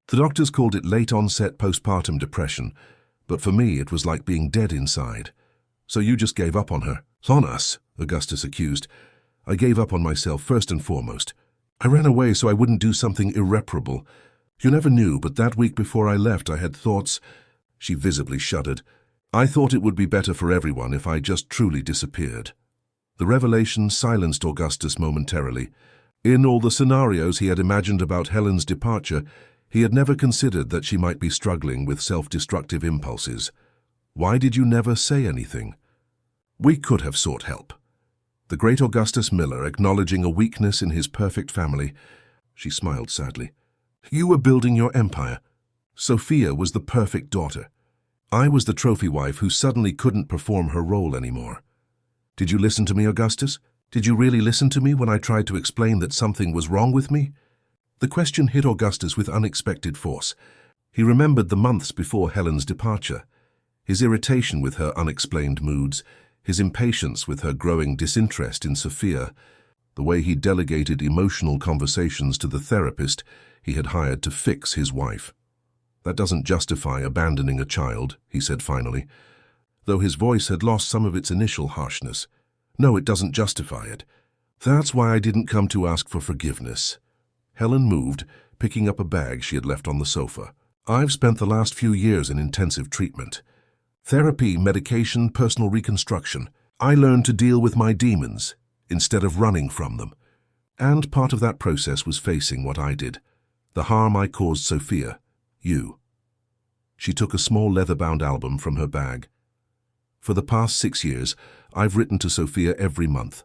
The doctors called it late-onset postpartum depression, but for me it was like being dead inside. So you just gave up on her." "On us," Augustus accused. "I gave up on myself first and foremost. I ran away so I wouldn't do something irreparable. You never knew, but that week before I left I had thoughts." She visibly shuddered. "I thought it would be better for everyone if I just truly disappeared." The revelation silenced Augustus momentarily. In all the scenarios he had imagined about Helen's departure, he had never considered that she might be struggling with self-destructive impulses. "Why did you never say anything?" "We could have sought help." The great Augustus Miller acknowledging a weakness in his perfect family. She smiled sadly. "You were building your empire. Sophia was the perfect daughter. I was the trophy wife who suddenly couldn't perform her role anymore. Did you listen to me, Augustus? Did you really listen to me when I tried to explain that something was wrong with me?" The question hit Augustus with unexpected force. He remembered the months before Helen's departure, his irritation with her unexplained moods, his impatience with her growing disinterest in Sophia, the way he delegated emotional conversations to the therapist he had hired to fix his wife. "That doesn't justify abandoning a child," he said finally, though his voice had lost some of its initial harshness. "No, it doesn't justify it. That's why I didn't come to ask for forgiveness." Helen moved, picking up a bag she had left on the sofa. "I've spent the last few years in intensive treatment. Therapy, medication, personal reconstruction. I learned to deal with my demons. instead of running from them. And part of that process was facing what I did, the harm I caused Sophia, you. She took a small leather-bound album from her bag. For the past 6 years, I've written to Sophia every month.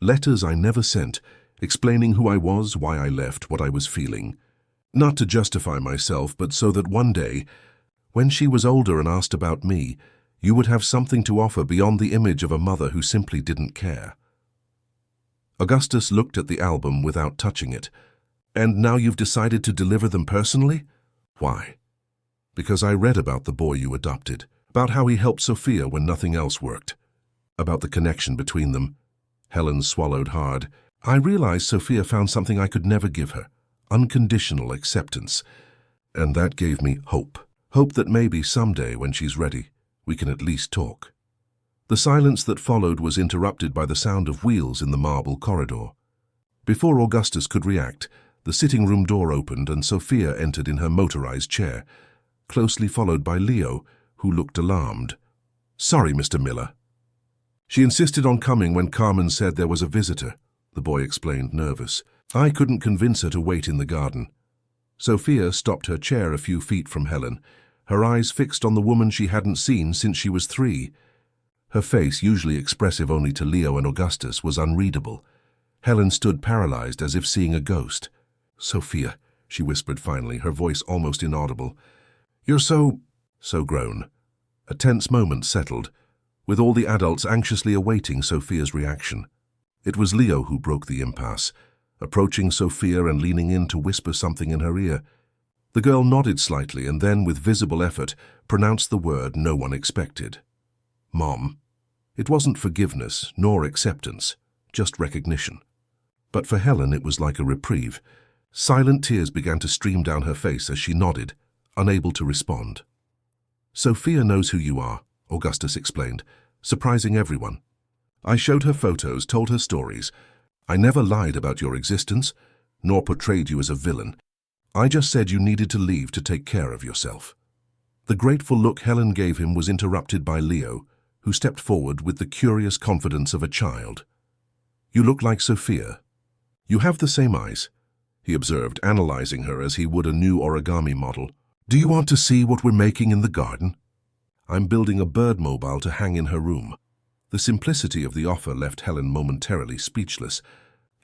Letters I never sent, explaining who I was, why I left, what I was feeling. Not to justify myself, but so that one day, when she was older and asked about me, you would have something to offer beyond the image of a mother who simply didn't care. Augustus looked at the album without touching it. And now you've decided to deliver them personally? Why? Because I read about the boy you adopted, about how he helped Sophia when nothing else worked, about the connection between them. Helen swallowed hard. I realized Sophia found something I could never give her, unconditional acceptance. And that gave me hope. Hope that maybe someday, when she's ready, we can at least talk. The silence that followed was interrupted by the sound of wheels in the marble corridor. Before Augustus could react, the sitting room door opened and Sophia entered in her motorized chair, closely followed by Leo, who looked alarmed. Sorry, Mr. Miller. She insisted on coming when Carmen said there was a visitor, the boy explained, nervous. I couldn't convince her to wait in the garden. Sophia stopped her chair a few feet from Helen, her eyes fixed on the woman she hadn't seen since she was 3. Her face, usually expressive only to Leo and Augustus, was unreadable. Helen stood paralyzed as if seeing a ghost. Sophia, she whispered finally, her voice almost inaudible. You're so grown. A tense moment settled, with all the adults anxiously awaiting Sophia's reaction. It was Leo who broke the impasse, approaching Sophia and leaning in to whisper something in her ear. The girl nodded slightly and then, with visible effort, pronounced the word no one expected. Mom. It wasn't forgiveness nor acceptance, just recognition. But for Helen it was like a reprieve. Silent tears began to stream down her face as she nodded, unable to respond. Sophia knows who you are, Augustus explained, surprising everyone. I showed her photos, told her stories. I never lied about your existence, nor portrayed you as a villain. I just said you needed to leave to take care of yourself. The grateful look Helen gave him was interrupted by Leo, who stepped forward with the curious confidence of a child. You look like Sophia. You have the same eyes, he observed, analyzing her as he would a new origami model. Do you want to see what we're making in the garden? I'm building a bird mobile to hang in her room. The simplicity of the offer left Helen momentarily speechless.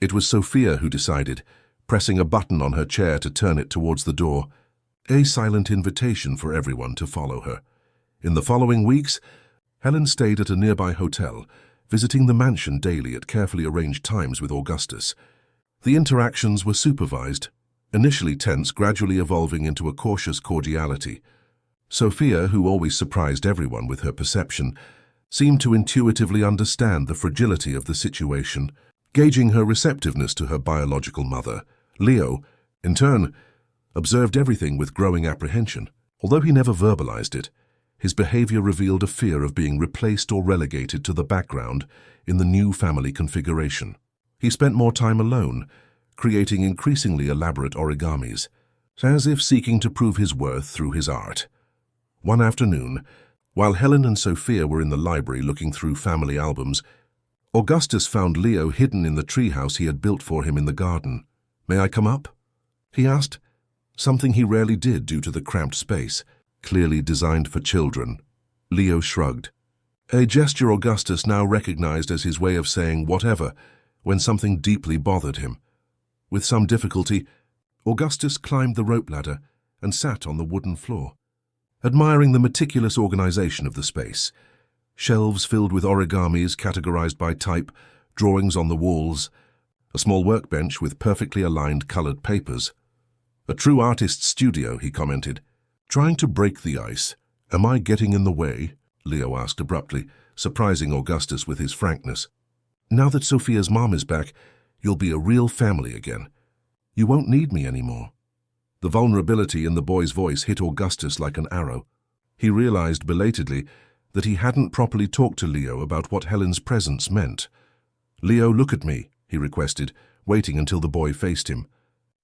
It was Sophia who decided, pressing a button on her chair to turn it towards the door, a silent invitation for everyone to follow her. In the following weeks, Helen stayed at a nearby hotel, visiting the mansion daily at carefully arranged times with Augustus. The interactions were supervised, initially tense, gradually evolving into a cautious cordiality. Sophia, who always surprised everyone with her perception, seemed to intuitively understand the fragility of the situation, gauging her receptiveness to her biological mother. Leo, in turn, observed everything with growing apprehension. Although he never verbalized it, his behavior revealed a fear of being replaced or relegated to the background in the new family configuration. He spent more time alone, creating increasingly elaborate origamis, as if seeking to prove his worth through his art. One afternoon, while Helen and Sophia were in the library looking through family albums, Augustus found Leo hidden in the treehouse he had built for him in the garden. May I come up? He asked, something he rarely did due to the cramped space, clearly designed for children. Leo shrugged, a gesture Augustus now recognized as his way of saying whatever when something deeply bothered him. With some difficulty, Augustus climbed the rope ladder and sat on the wooden floor, admiring the meticulous organization of the space. Shelves filled with origamis categorized by type, drawings on the walls, a small workbench with perfectly aligned colored papers. A true artist's studio, he commented. Trying to break the ice. Am I getting in the way? Leo asked abruptly, surprising Augustus with his frankness. Now that Sophia's mom is back, you'll be a real family again. You won't need me anymore. The vulnerability in the boy's voice hit Augustus like an arrow. He realized belatedly that he hadn't properly talked to Leo about what Helen's presence meant. Leo, look at me, he requested, waiting until the boy faced him.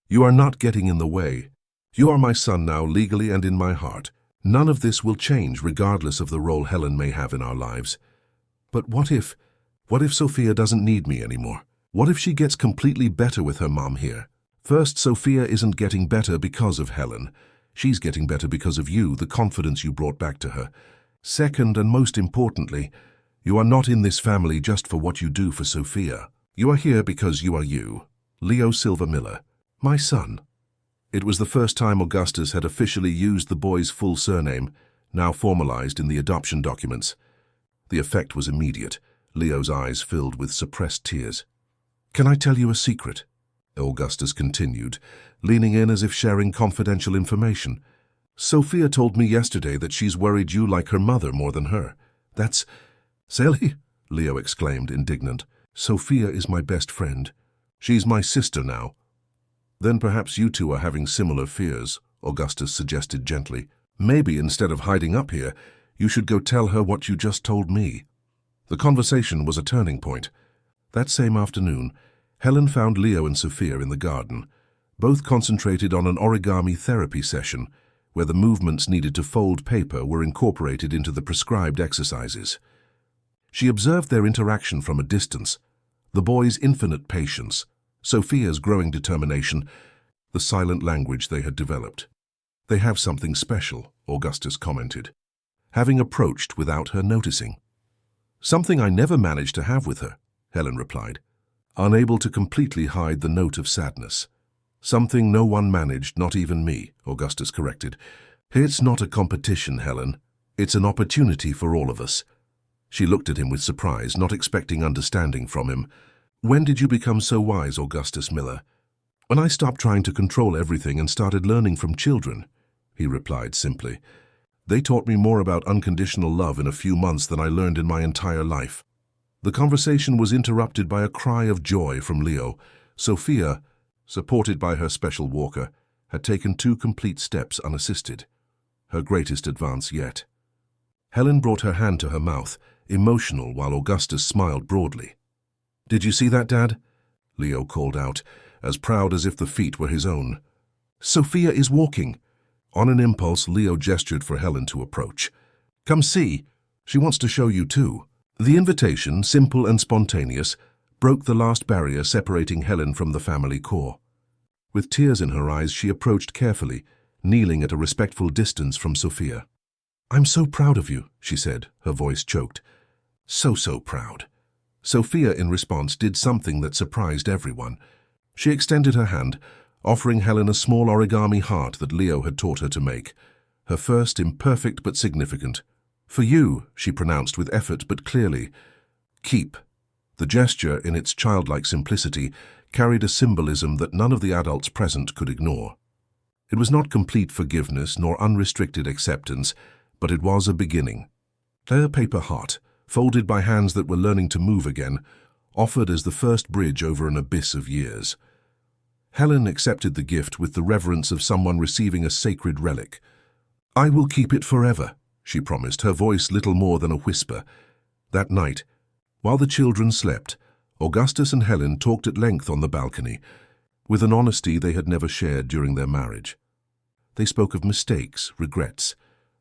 You are not getting in the way. You are my son now, legally and in my heart. None of this will change regardless of the role Helen may have in our lives. But what What if Sophia doesn't need me anymore? What if she gets completely better with her mom here? First, Sophia isn't getting better because of Helen. She's getting better because of you, the confidence you brought back to her. Second, and most importantly, you are not in this family just for what you do for Sophia. You are here because you are you, Leo Silva Miller, my son. It was the first time Augustus had officially used the boy's full surname, now formalized in the adoption documents. The effect was immediate. Leo's eyes filled with suppressed tears. "Can I tell you a secret?" Augustus continued, leaning in as if sharing confidential information. "Sophia told me yesterday that she's worried you like her mother more than her. That's silly," Leo exclaimed, indignant. "Sophia is my best friend. She's my sister now." "Then perhaps you two are having similar fears," Augustus suggested gently. "Maybe instead of hiding up here, you should go tell her what you just told me." The conversation was a turning point. That same afternoon, Helen found Leo and Sophia in the garden, both concentrated on an origami therapy session, where the movements needed to fold paper were incorporated into the prescribed exercises. She observed their interaction from a distance, the boys' infinite patience, Sophia's growing determination, the silent language they had developed. "They have something special," Augustus commented, having approached without her noticing. "Something I never managed to have with her," Helen replied, unable to completely hide the note of sadness. "Something no one managed, not even me," Augustus corrected. "It's not a competition, Helen. It's an opportunity for all of us." She looked at him with surprise, not expecting understanding from him. "When did you become so wise, Augustus Miller?" "When I stopped trying to control everything and started learning from children," he replied simply. "They taught me more about unconditional love in a few months than I learned in my entire life." The conversation was interrupted by a cry of joy from Leo. Sophia, supported by her special walker, had taken 2 complete steps unassisted, her greatest advance yet. Helen brought her hand to her mouth, emotional, while Augustus smiled broadly. "Did you see that, Dad?" Leo called out, as proud as if the feat were his own. "Sophia is walking." On an impulse, Leo gestured for Helen to approach. "Come see. She wants to show you too." The invitation, simple and spontaneous, broke the last barrier separating Helen from the family core. With tears in her eyes, she approached carefully, kneeling at a respectful distance from Sophia. "I'm so proud of you," she said, her voice choked. So proud." Sophia, in response, did something that surprised everyone. She extended her hand, offering Helen a small origami heart that Leo had taught her to make. Her first, imperfect but significant. "For you," she pronounced with effort but clearly. "Keep." The gesture, in its childlike simplicity, carried a symbolism that none of the adults present could ignore. It was not complete forgiveness nor unrestricted acceptance, but it was a beginning. A paper heart, folded by hands that were learning to move again, offered as the first bridge over an abyss of years. Helen accepted the gift with the reverence of someone receiving a sacred relic. "I will keep it forever," she promised, her voice little more than a whisper. That night, while the children slept, Augustus and Helen talked at length on the balcony, with an honesty they had never shared during their marriage. They spoke of mistakes, regrets,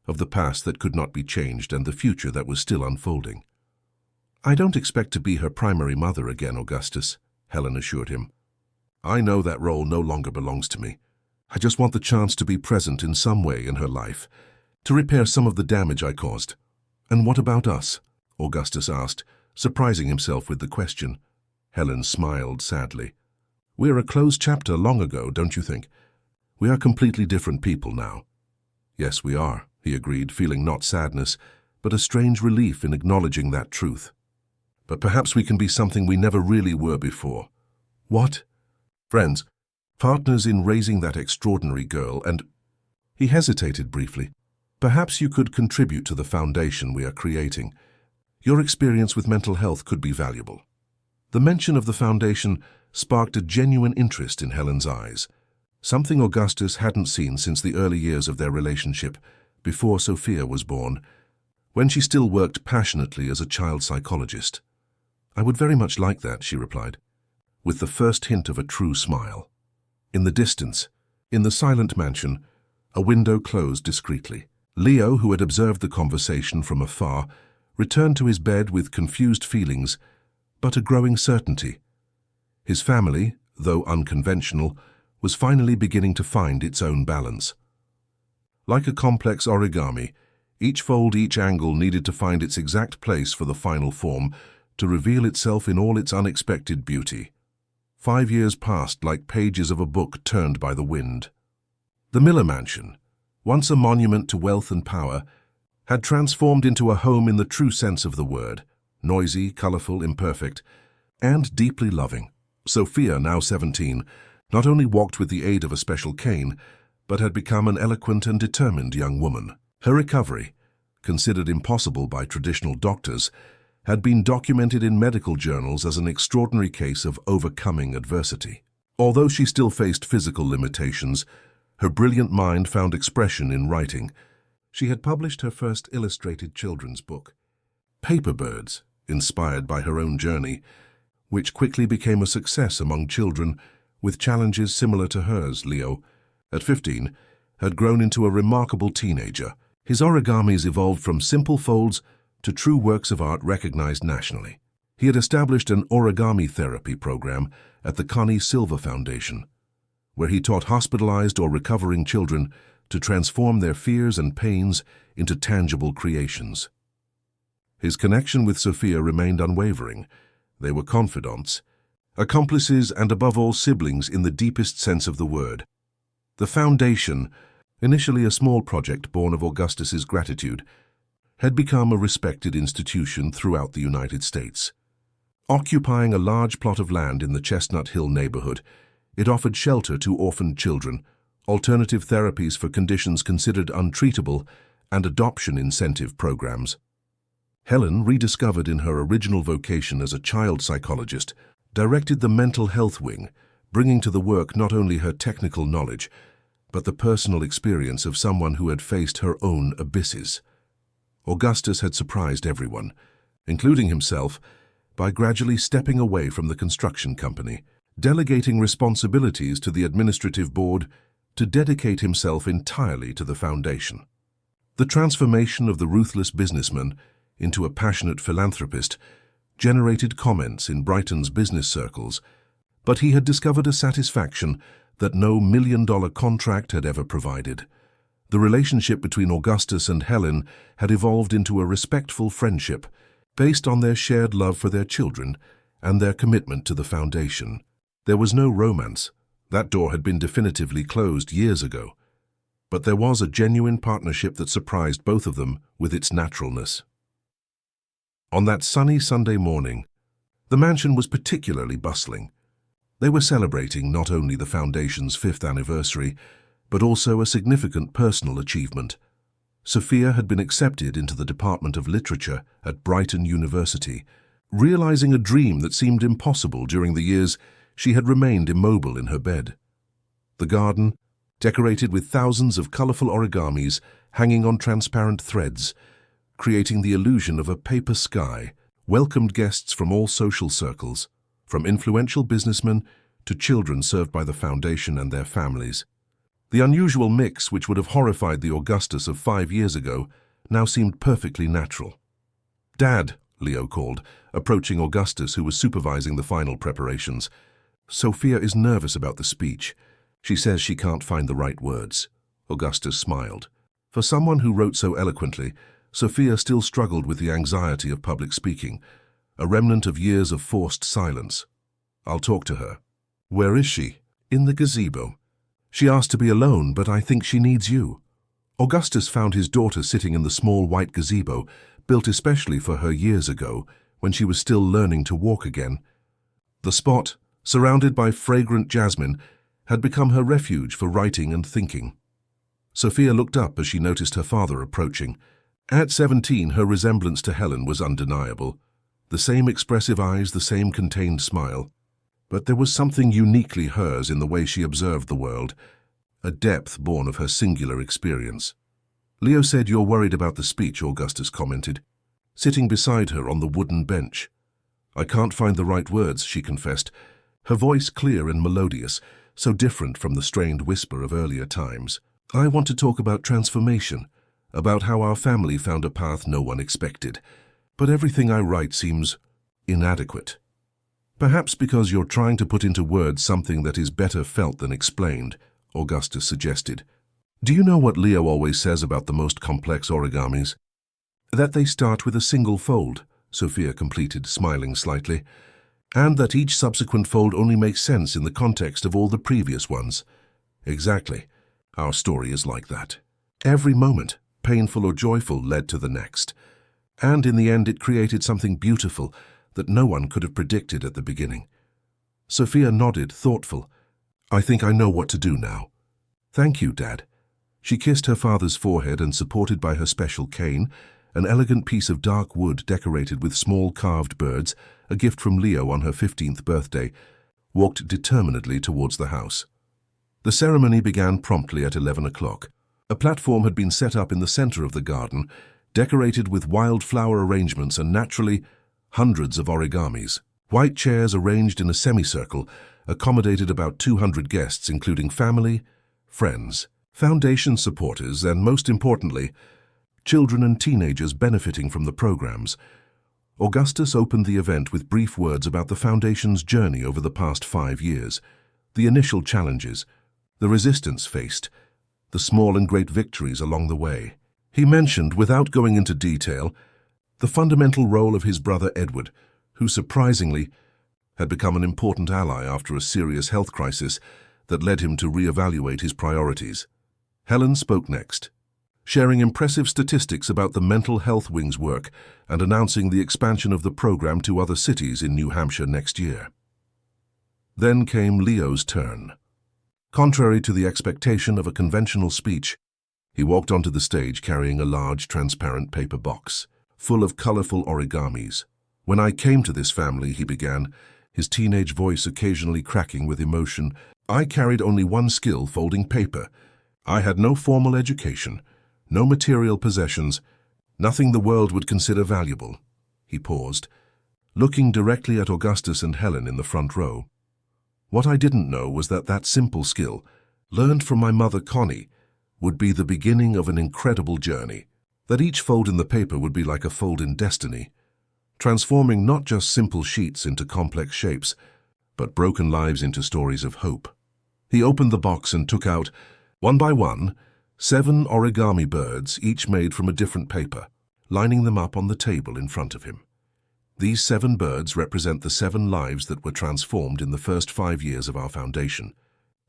of the past that could not be changed and the future that was still unfolding. "I don't expect to be her primary mother again, Augustus," Helen assured him. "I know that role no longer belongs to me. I just want the chance to be present in some way in her life, to repair some of the damage I caused." "And what about us?" Augustus asked, surprising himself with the question. Helen smiled sadly. "We're a closed chapter long ago, don't you think? We are completely different people now." "Yes, we are," he agreed, feeling not sadness, but a strange relief in acknowledging that truth. "But perhaps we can be something we never really were before." "What?" "Friends, partners in raising that extraordinary girl, and—" He hesitated briefly. "Perhaps you could contribute to the foundation we are creating. Your experience with mental health could be valuable." The mention of the foundation sparked a genuine interest in Helen's eyes, something Augustus hadn't seen since the early years of their relationship, before Sophia was born, when she still worked passionately as a child psychologist. "I would very much like that," she replied, with the first hint of a true smile. In the distance, in the silent mansion, a window closed discreetly. Leo, who had observed the conversation from afar, returned to his bed with confused feelings, but a growing certainty. His family, though unconventional, was finally beginning to find its own balance. Like a complex origami, each fold, each angle needed to find its exact place for the final form to reveal itself in all its unexpected beauty. 5 years passed like pages of a book turned by the wind. The Miller Mansion, once a monument to wealth and power, had transformed into a home in the true sense of the word, noisy, colorful, imperfect, and deeply loving. Sophia, now 17, not only walked with the aid of a special cane, but had become an eloquent and determined young woman. Her recovery, considered impossible by traditional doctors, had been documented in medical journals as an extraordinary case of overcoming adversity. Although she still faced physical limitations, her brilliant mind found expression in writing. She had published her first illustrated children's book, Paper Birds, inspired by her own journey, which quickly became a success among children with challenges similar to hers. Leo, at 15, had grown into a remarkable teenager. His origamis evolved from simple folds to true works of art recognized nationally. He had established an origami therapy program at the Connie Silver Foundation, where he taught hospitalized or recovering children to transform their fears and pains into tangible creations. His connection with Sophia remained unwavering. They were confidants, accomplices, and above all siblings in the deepest sense of the word. The foundation, initially a small project born of Augustus's gratitude, had become a respected institution throughout the United States. Occupying a large plot of land in the Chestnut Hill neighborhood, it offered shelter to orphaned children, alternative therapies for conditions considered untreatable, and adoption incentive programs. Helen, rediscovered in her original vocation as a child psychologist, directed the mental health wing, bringing to the work not only her technical knowledge, but the personal experience of someone who had faced her own abysses. Augustus had surprised everyone, including himself, by gradually stepping away from the construction company, delegating responsibilities to the administrative board to dedicate himself entirely to the foundation. The transformation of the ruthless businessman into a passionate philanthropist generated comments in Brighton's business circles, but he had discovered a satisfaction that no million-dollar contract had ever provided. The relationship between Augustus and Helen had evolved into a respectful friendship based on their shared love for their children and their commitment to the foundation. There was no romance. That door had been definitively closed years ago. But there was a genuine partnership that surprised both of them with its naturalness. On that sunny Sunday morning, the mansion was particularly bustling. They were celebrating not only the foundation's 5th anniversary, but also a significant personal achievement. Sophia had been accepted into the Department of Literature at Brighton University, realizing a dream that seemed impossible during the years she had remained immobile in her bed. The garden, decorated with thousands of colorful origamis hanging on transparent threads, creating the illusion of a paper sky, welcomed guests from all social circles, from influential businessmen to children served by the foundation and their families. The unusual mix, which would have horrified the Augustus of 5 years ago, now seemed perfectly natural. "Dad," Leo called, approaching Augustus, who was supervising the final preparations. "Sophia is nervous about the speech. She says she can't find the right words." Augustus smiled. For someone who wrote so eloquently, Sophia still struggled with the anxiety of public speaking, a remnant of years of forced silence. "I'll talk to her." "Where is she?" "In the gazebo. She asked to be alone, but I think she needs you." Augustus found his daughter sitting in the small white gazebo, built especially for her years ago, when she was still learning to walk again. The spot, surrounded by fragrant jasmine, had become her refuge for writing and thinking. Sophia looked up as she noticed her father approaching. At 17, her resemblance to Helen was undeniable. The same expressive eyes, the same contained smile. But there was something uniquely hers in the way she observed the world, a depth born of her singular experience. "Leo said you're worried about the speech," Augustus commented, sitting beside her on the wooden bench. "I can't find the right words," she confessed, her voice clear and melodious, so different from the strained whisper of earlier times. "I want to talk about transformation, about how our family found a path no one expected. But everything I write seems inadequate." Perhaps because you're trying to put into words something that is better felt than explained, Augustus suggested. Do you know what Leo always says about the most complex origamis? That they start with a single fold, Sophia completed, smiling slightly, and that each subsequent fold only makes sense in the context of all the previous ones. Exactly. Our story is like that. Every moment, painful or joyful, led to the next. And in the end it created something beautiful that no one could have predicted at the beginning. Sophia nodded, thoughtful. I think I know what to do now. Thank you, Dad. She kissed her father's forehead and, supported by her special cane, an elegant piece of dark wood decorated with small carved birds, a gift from Leo on her 15th birthday, walked determinedly towards the house. The ceremony began promptly at 11 o'clock. A platform had been set up in the center of the garden, decorated with wildflower arrangements and, naturally, hundreds of origamis. White chairs arranged in a semicircle accommodated about 200 guests, including family, friends, foundation supporters, and, most importantly, children and teenagers benefiting from the programs. Augustus opened the event with brief words about the Foundation's journey over the past 5 years, the initial challenges, the resistance faced, the small and great victories along the way. He mentioned, without going into detail, the fundamental role of his brother Edward, who surprisingly had become an important ally after a serious health crisis that led him to reevaluate his priorities. Helen spoke next, sharing impressive statistics about the mental health wing's work and announcing the expansion of the program to other cities in New Hampshire next year. Then came Leo's turn. Contrary to the expectation of a conventional speech, he walked onto the stage carrying a large, transparent paper box, full of colorful origamis. When I came to this family, he began, his teenage voice occasionally cracking with emotion, I carried only one skill: folding paper. I had no formal education, no material possessions, nothing the world would consider valuable. He paused, looking directly at Augustus and Helen in the front row. What I didn't know was that that simple skill, learned from my mother Connie, would be the beginning of an incredible journey, that each fold in the paper would be like a fold in destiny, transforming not just simple sheets into complex shapes, but broken lives into stories of hope. He opened the box and took out, one by one, 7 origami birds, each made from a different paper, lining them up on the table in front of him. These 7 birds represent the 7 lives that were transformed in the first 5 years of our foundation.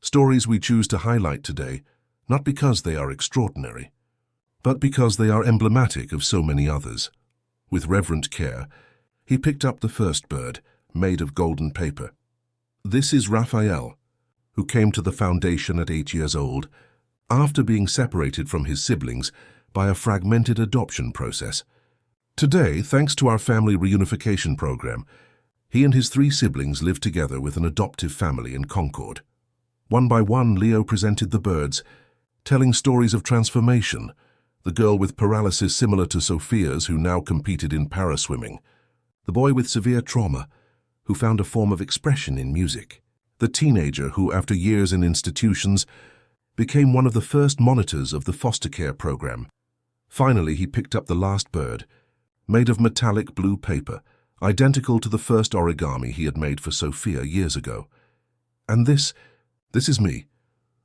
Stories we choose to highlight today, not because they are extraordinary, but because they are emblematic of so many others. With reverent care, he picked up the first bird, made of golden paper. This is Raphael, who came to the foundation at 8 years old, after being separated from his siblings by a fragmented adoption process. Today, thanks to our family reunification program, he and his 3 siblings live together with an adoptive family in Concord. One by one, Leo presented the birds, telling stories of transformation, the girl with paralysis similar to Sophia's who now competed in paraswimming, the boy with severe trauma who found a form of expression in music, the teenager who, after years in institutions, became one of the first monitors of the foster care program. Finally, he picked up the last bird, made of metallic blue paper, identical to the first origami he had made for Sophia years ago. And this is me,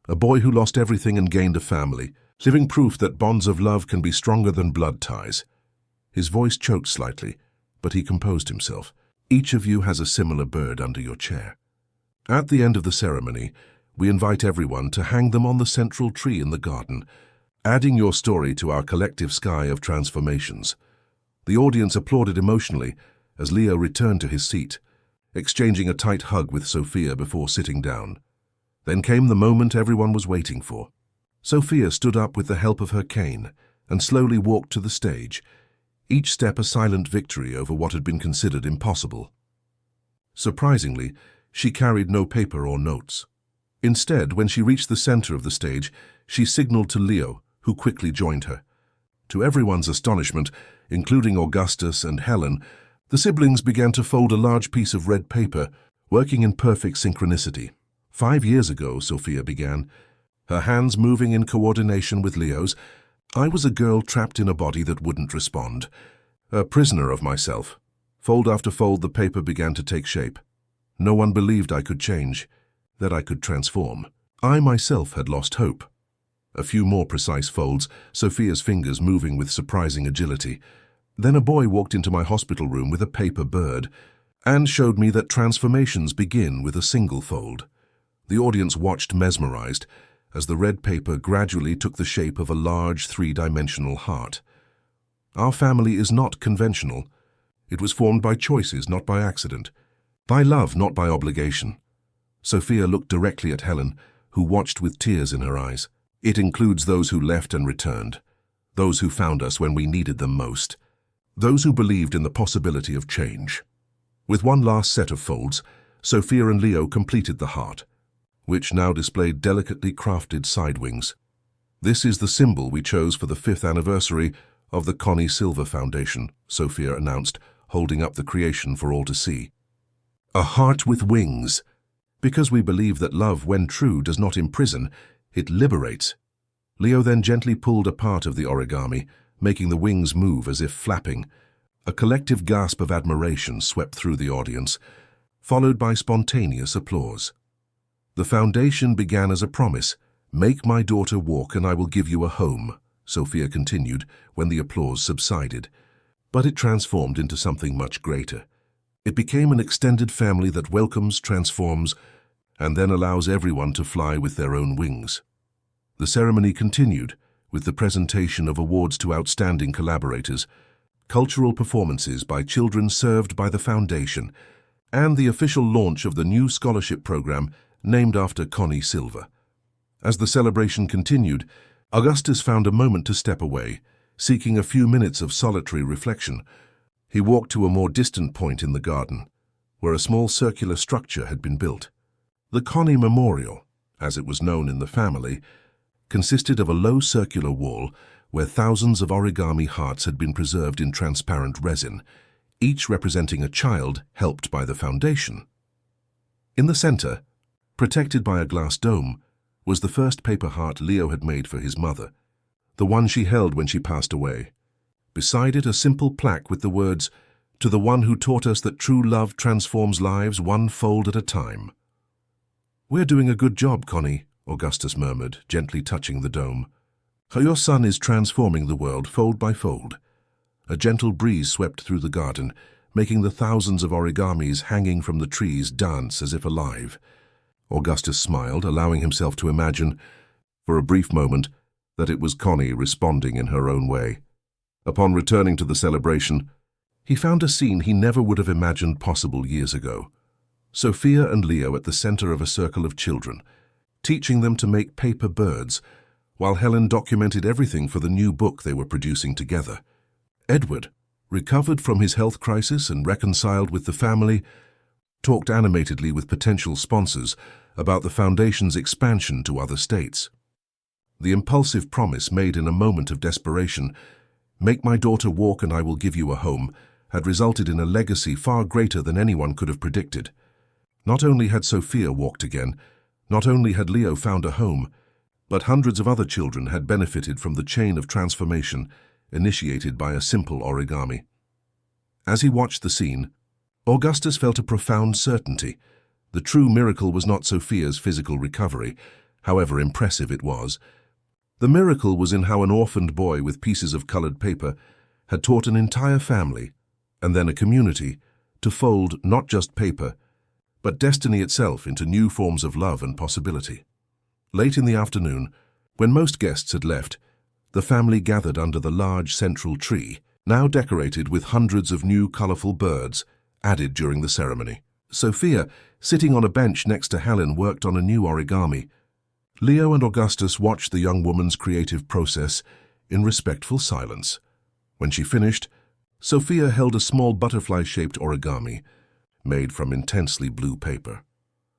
a boy who lost everything and gained a family, living proof that bonds of love can be stronger than blood ties. His voice choked slightly, but he composed himself. Each of you has a similar bird under your chair. At the end of the ceremony, we invite everyone to hang them on the central tree in the garden, adding your story to our collective sky of transformations. The audience applauded emotionally as Leo returned to his seat, exchanging a tight hug with Sophia before sitting down. Then came the moment everyone was waiting for. Sophia stood up with the help of her cane and slowly walked to the stage, each step a silent victory over what had been considered impossible. Surprisingly, she carried no paper or notes. Instead, when she reached the center of the stage, she signaled to Leo, who quickly joined her. To everyone's astonishment, including Augustus and Helen, the siblings began to fold a large piece of red paper, working in perfect synchronicity. 5 years ago, Sophia began, her hands moving in coordination with Leo's, I was a girl trapped in a body that wouldn't respond, a prisoner of myself. Fold after fold, the paper began to take shape. No one believed I could change, that I could transform. I myself had lost hope. A few more precise folds, Sophia's fingers moving with surprising agility. Then a boy walked into my hospital room with a paper bird and showed me that transformations begin with a single fold. The audience watched mesmerized as the red paper gradually took the shape of a large three-dimensional heart. Our family is not conventional. It was formed by choices, not by accident. By love, not by obligation. Sophia looked directly at Helen, who watched with tears in her eyes. It includes those who left and returned, those who found us when we needed them most, those who believed in the possibility of change. With one last set of folds, Sophia and Leo completed the heart, which now displayed delicately crafted side wings. This is the symbol we chose for the 5th anniversary of the Connie Silver Foundation, Sophia announced, holding up the creation for all to see. A heart with wings, because we believe that love, when true, does not imprison, it liberates. Leo then gently pulled a part of the origami, making the wings move as if flapping. A collective gasp of admiration swept through the audience, followed by spontaneous applause. The foundation began as a promise. "Make my daughter walk and I will give you a home," Sophia continued when the applause subsided. But it transformed into something much greater. It became an extended family that welcomes, transforms, and then allows everyone to fly with their own wings. The ceremony continued with the presentation of awards to outstanding collaborators, cultural performances by children served by the foundation, and the official launch of the new scholarship program named after Connie Silver. As the celebration continued, Augustus found a moment to step away, seeking a few minutes of solitary reflection. He walked to a more distant point in the garden, where a small circular structure had been built. The Connie Memorial, as it was known in the family, consisted of a low circular wall where thousands of origami hearts had been preserved in transparent resin, each representing a child helped by the foundation. In the center, protected by a glass dome, was the first paper heart Leo had made for his mother, the one she held when she passed away. Beside it, a simple plaque with the words, "To the one who taught us that true love transforms lives one fold at a time." "We're doing a good job, Connie," Augustus murmured, gently touching the dome. "Your son is transforming the world fold by fold." A gentle breeze swept through the garden, making the thousands of origamis hanging from the trees dance as if alive. Augustus smiled, allowing himself to imagine, for a brief moment, that it was Connie responding in her own way. Upon returning to the celebration, he found a scene he never would have imagined possible years ago. Sophia and Leo at the center of a circle of children, teaching them to make paper birds, while Helen documented everything for the new book they were producing together. Edward, recovered from his health crisis and reconciled with the family, talked animatedly with potential sponsors about the foundation's expansion to other states. The impulsive promise made in a moment of desperation, "Make my daughter walk and I will give you a home," had resulted in a legacy far greater than anyone could have predicted. Not only had Sophia walked again, not only had Leo found a home, but hundreds of other children had benefited from the chain of transformation initiated by a simple origami. As he watched the scene, Augustus felt a profound certainty. The true miracle was not Sophia's physical recovery, however impressive it was. The miracle was in how an orphaned boy with pieces of colored paper had taught an entire family, and then a community, to fold not just paper, but destiny itself into new forms of love and possibility. Late in the afternoon, when most guests had left, the family gathered under the large central tree, now decorated with hundreds of new colorful birds, added during the ceremony. Sophia, sitting on a bench next to Helen, worked on a new origami. Leo and Augustus watched the young woman's creative process in respectful silence. When she finished, Sophia held a small butterfly-shaped origami, made from intensely blue paper.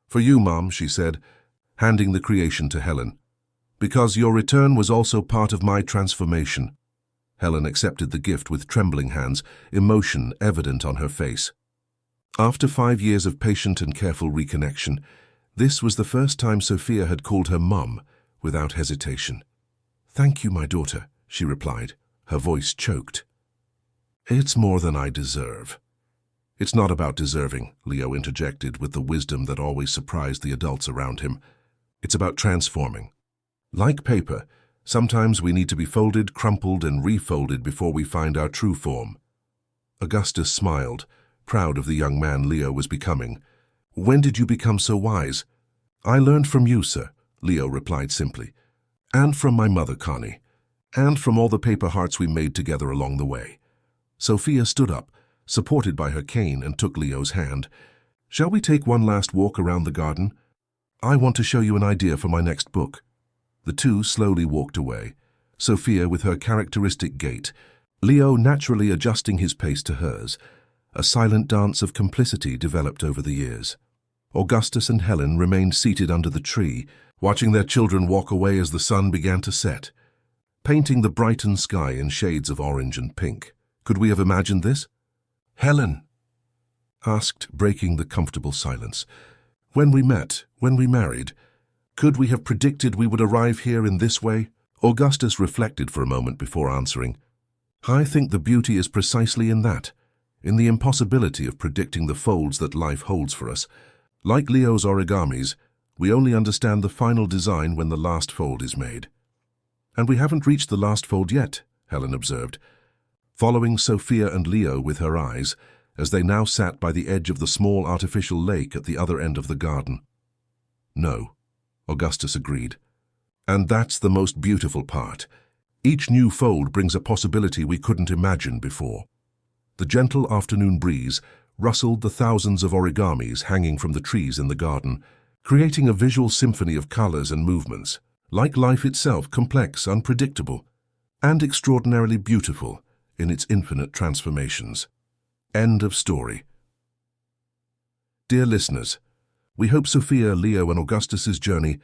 "For you, Mom," she said, handing the creation to Helen. "Because your return was also part of my transformation." Helen accepted the gift with trembling hands, emotion evident on her face. After 5 years of patient and careful reconnection, this was the first time Sophia had called her Mum without hesitation. "Thank you, my daughter," she replied, her voice choked. "It's more than I deserve. It's not about deserving, Leo interjected with the wisdom that always surprised the adults around him. It's about transforming. Like paper, sometimes we need to be folded, crumpled, and refolded before we find our true form. Augustus smiled, proud of the young man Leo was becoming. When did you become so wise? I learned from you, sir, Leo replied simply. And from my mother, Connie. And from all the paper hearts we made together along the way. Sophia stood up, supported by her cane, and took Leo's hand. Shall we take one last walk around the garden? I want to show you an idea for my next book. The two slowly walked away, Sophia with her characteristic gait, Leo naturally adjusting his pace to hers. A silent dance of complicity developed over the years. Augustus and Helen remained seated under the tree, watching their children walk away as the sun began to set, painting the brightened sky in shades of orange and pink. Could we have imagined this? Helen asked, breaking the comfortable silence. When we met, when we married, could we have predicted we would arrive here in this way? Augustus reflected for a moment before answering. I think the beauty is precisely in that, in the impossibility of predicting the folds that life holds for us. Like Leo's origamis, we only understand the final design when the last fold is made. And we haven't reached the last fold yet, Helen observed, following Sophia and Leo with her eyes, as they now sat by the edge of the small artificial lake at the other end of the garden. No, Augustus agreed. And that's the most beautiful part. Each new fold brings a possibility we couldn't imagine before. The gentle afternoon breeze rustled the thousands of origamis hanging from the trees in the garden, creating a visual symphony of colors and movements, like life itself, complex, unpredictable, and extraordinarily beautiful in its infinite transformations. End of story. Dear listeners, we hope Sophia, Leo, and Augustus's journey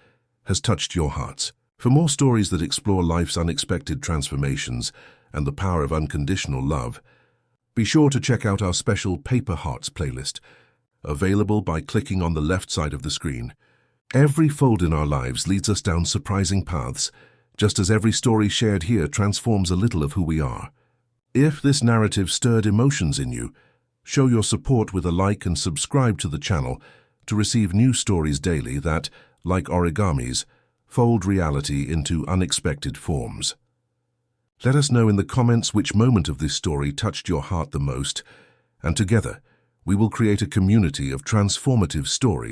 has touched your hearts. For more stories that explore life's unexpected transformations and the power of unconditional love, be sure to check out our special Paper Hearts playlist, available by clicking on the left side of the screen. Every fold in our lives leads us down surprising paths, just as every story shared here transforms a little of who we are. If this narrative stirred emotions in you, show your support with a like and subscribe to the channel to receive new stories daily that, like origamis, fold reality into unexpected forms. Let us know in the comments which moment of this story touched your heart the most, and together we will create a community of transformative stories.